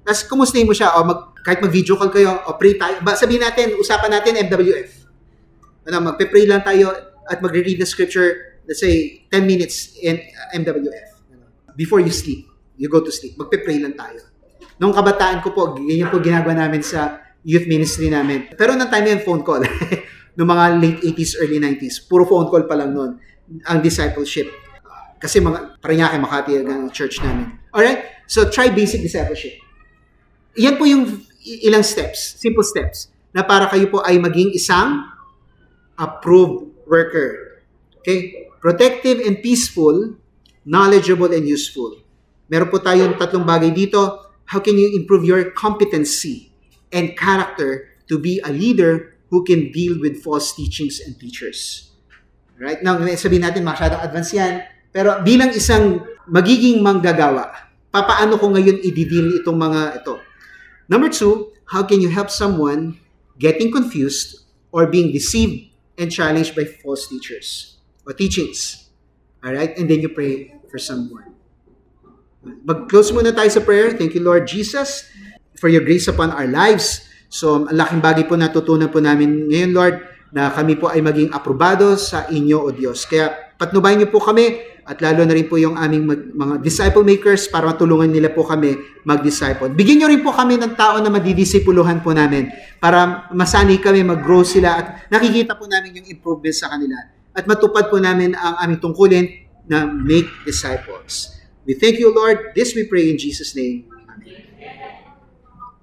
Tapos kumustahin mo siya. O kahit mag-video call kayo, o pray tayo. Sabihin natin, usapan natin MWF. Magpe-pray lang tayo at magre-read the scripture, let's say, 10 minutes in MWF. Before you sleep, you go to sleep. Magpe-pray lang tayo. Nung kabataan ko po, ganyan po ginagawa namin sa youth ministry namin. Pero nang time yung phone call. Noong mga late 80s, early 90s. Puro phone call pa lang noon. Ang discipleship. Kasi Parañaque, Makati, ang church namin. Alright? So, try basic discipleship. Yan po yung ilang steps. Simple steps. Na para kayo po ay maging isang approved worker. Okay? Protective and peaceful, knowledgeable and useful. Meron po tayong 3 bagay dito. How can you improve your competency and character to be a leader who can deal with false teachings and teachers? Right? Now, sabihin natin, masyadong advance yan. Pero bilang isang magiging manggagawa, papaano ko ngayon i-deal itong mga ito? Number 2, how can you help someone getting confused or being deceived and challenged by false teachers or teachings? Alright? And then you pray for someone. Mag-close muna tayo sa prayer. Thank you, Lord Jesus, for your grace upon our lives. So, ang laking bagay po natutunan po namin ngayon, Lord, na kami po ay maging aprobado sa inyo, O Diyos. Kaya patnubayan niyo po kami at lalo na rin po yung aming mga disciple makers para matulungan nila po kami mag-disciple. Bigyan niyo rin po kami ng tao na madidisipuluhan po namin para masanay kami, mag-grow sila at nakikita po namin yung improvements sa kanila. At matupad po namin ang aming tungkulin na make disciples. We thank you, Lord. This we pray in Jesus' name. Amen.